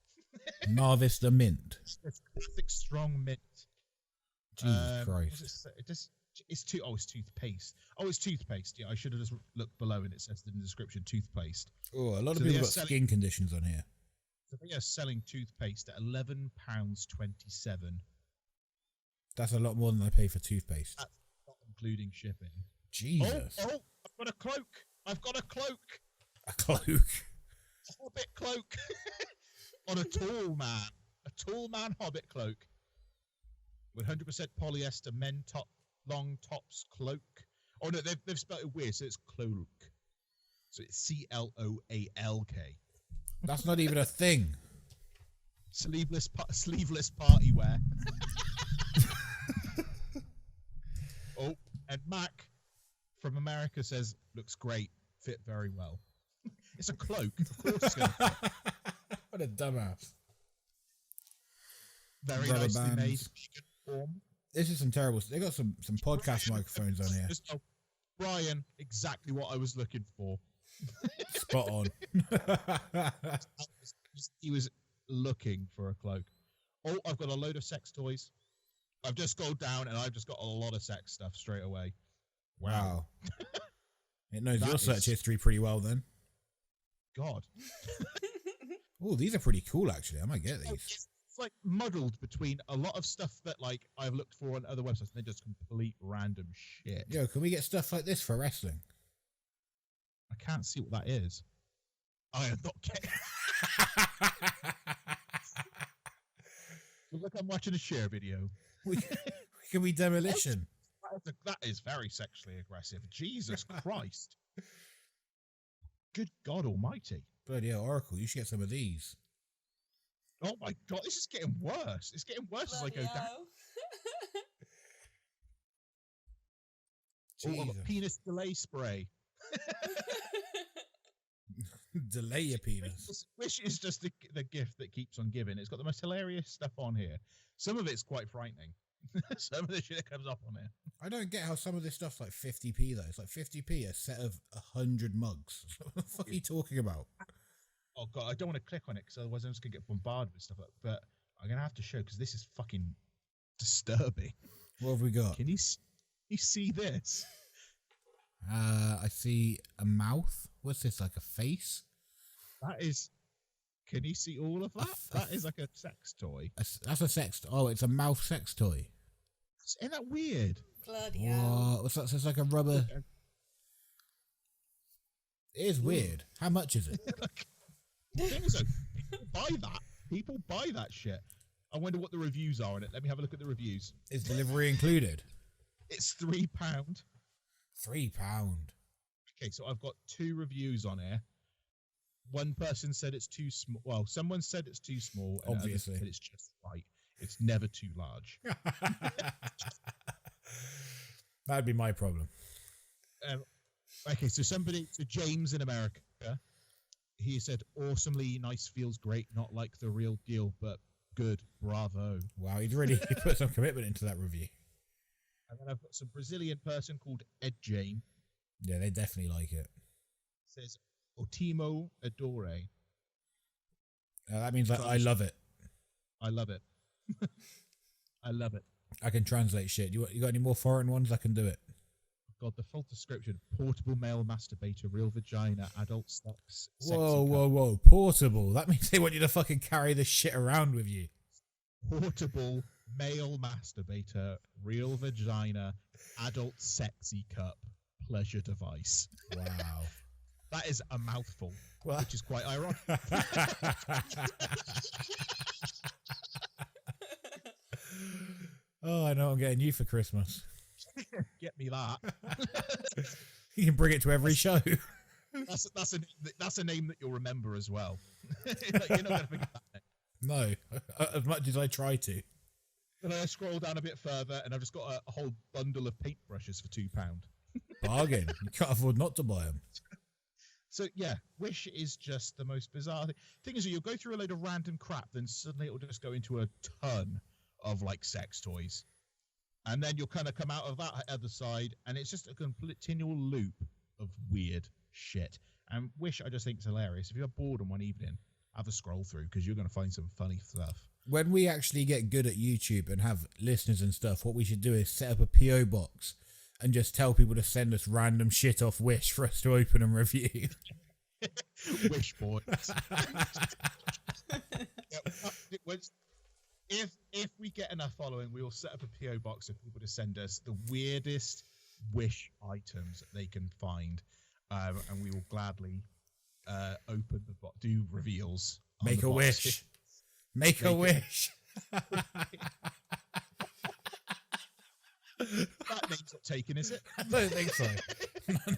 Marvis the mint. It's classic strong mint. Jesus Christ. It's toothpaste. Oh, it's toothpaste. Yeah, I should have just looked below and it says in the description toothpaste. Oh, a lot of people got skin conditions on here. So they are selling toothpaste at £11.27. That's a lot more than I pay for toothpaste. That's not including shipping. Jesus. Oh, I've got a cloak. I've got a cloak. A cloak. A hobbit cloak. On a tall man. A tall man hobbit cloak. With 100% polyester men top long tops cloak. Oh no, they've spelled it weird, so it's cloak. So it's CLOALK. That's not even a thing. Sleeveless party wear. Oh, and Mac from America says, looks great, fit very well. It's a cloak. Of course it's going to fit. What a dumbass. Very Rubber nicely bands. made. Form. This is some terrible. They got some podcast microphones on here. Brian, exactly what I was looking for. Spot on. He was looking for a cloak. Oh, I've got a load of sex toys. I've just scrolled down and I've just got a lot of sex stuff straight away. Wow. It knows That your search is- history pretty well then. God. Oh, these are pretty cool actually. I might get Oh, these. It's like muddled between a lot of stuff that like I've looked for on other websites and they're just complete random shit. Yo, can we get stuff like this for wrestling? I can't see what that is. I am not getting. Look, I'm watching a share video. Can we demolition? That is very sexually aggressive. Jesus Christ. Good God Almighty. Bloody hell, Oracle, you should get some of these. Oh my God, this is getting worse. It's getting worse as I go down. Oh, I've got Jesus. penis delay spray. Delay your penis. Wish is just the gift that keeps on giving. It's got the most hilarious stuff on here. Some of it's quite frightening. Some of the shit that comes up on here. I don't get how some of this stuff's like 50p though. It's like 50p a set of 100 mugs. What the fuck are you talking about? Oh God, I don't want to click on it because otherwise I'm just gonna get bombarded with stuff. But I'm gonna have to show because this is fucking disturbing. What have we got? Can you see this? I see a mouth. What's this, like a face? That is. Can you see all of that? That is like a sex toy. That's a sex. Oh, it's a mouth sex toy. Isn't that weird? Bloody hell. What's that? So it's like a rubber. It is weird. How much is it? The thing is, though, people buy that. People buy that shit. I wonder what the reviews are on it. Let me have a look at the reviews. Is delivery included? It's £3. £3. Okay, so I've got 2 reviews on here. One person said it's too small. Well, someone said it's too small. And Obviously. others said it's just right. It's never too large. That'd be my problem. Okay, so James in America, he said, awesomely nice, feels great, not like the real deal, but good, bravo. Wow, he'd really put some commitment into that review. And then I've got some Brazilian person called Ed Jane. Yeah, they definitely like it. Says, Otimo adore. That means like, I love it. I love it. I love it. I can translate shit. You got any more foreign ones? I can do it. God, the full description: portable male masturbator, real vagina, adult sex. Whoa. Portable. That means they want you to fucking carry this shit around with you. Portable male masturbator, real vagina, adult sexy cup, pleasure device. Wow. That is a mouthful, Well, which is quite ironic. Oh, I know what I'm getting you for Christmas. Get me that. You can bring it to every show. That's a name that you'll remember as well. You're not going to forget that name. No, as much as I try to. Then I scroll down a bit further, and I've just got a whole bundle of paintbrushes for £2. Bargain. You can't afford not to buy them. So yeah, Wish is just the most bizarre thing. Thing is, you'll go through a load of random crap, then suddenly it'll just go into a ton of like sex toys, and then you'll kind of come out of that other side, and it's just a continual loop of weird shit. And Wish, I just think, is hilarious. If you're bored on one evening, have a scroll through because you're going to find some funny stuff. When we actually get good at YouTube and have listeners and stuff, what we should do is set up a PO box and just tell people to send us random shit off Wish for us to open and review. Wish boys. if we get enough following, we will set up a PO box for people to send us the weirdest wish items that they can find, and we will gladly open the box, do reveals. Make a wish. Make a wish. That name's not taken, is it? I don't think so.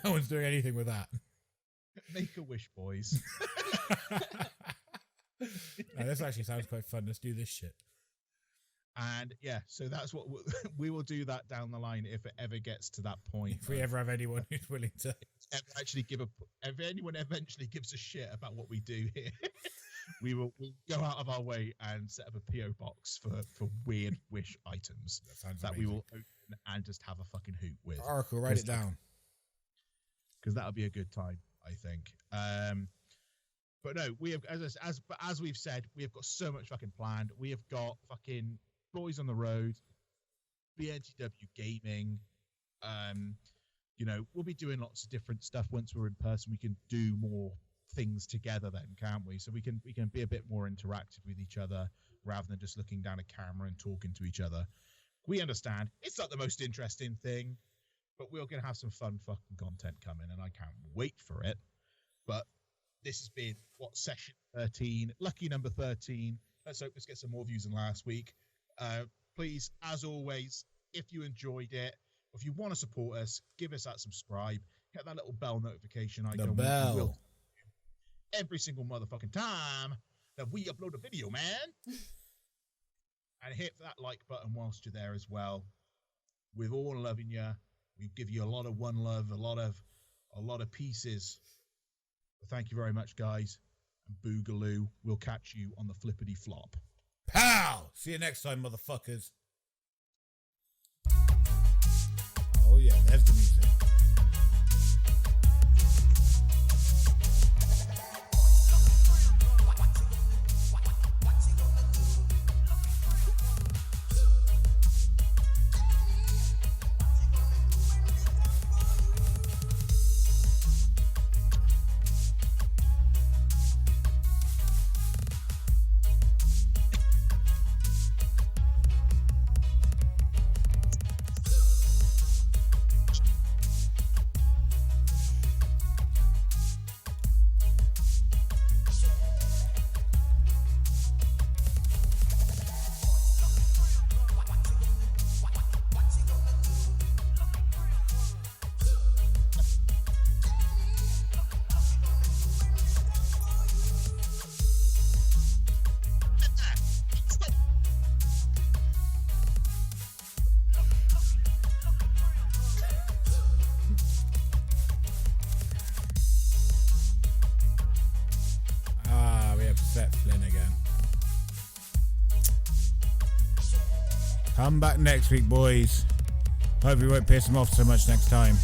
No one's doing anything with that. Make a wish, boys. No, this actually sounds quite fun. Let's do this shit. And yeah, so that's what we will do that down the line if it ever gets to that point. If we ever have anyone who's willing to actually if anyone eventually gives a shit about what we do here, we'll go out of our way and set up a PO box for weird wish items that we will open and just have a fucking hoot with. Oracle, write it down, because that would be a good time, I think. But no, we have as we've said, we have got so much fucking planned. We have got fucking Boys on the Road, BNTW Gaming. We'll be doing lots of different stuff once we're in person. We can do more things together then, can't we? So we can be a bit more interactive with each other rather than just looking down a camera and talking to each other. We understand it's not the most interesting thing, but we're going to have some fun fucking content coming, and I can't wait for it. But this has been session 13, lucky number 13. Let's get some more views than last week. Please, as always, if you enjoyed it, or if you want to support us, give us that subscribe, hit that little bell notification icon. The bell. Every single motherfucking time that we upload a video, man. And hit that like button whilst you're there as well. We're all loving you. We give you a lot of one love, a lot of pieces. But thank you very much, guys. And boogaloo. We'll catch you on the flippity flop. Pow! See you next time, motherfuckers. Oh yeah, there's the music. Flynn again. Come back next week, boys. Hope we won't piss him off so much next time.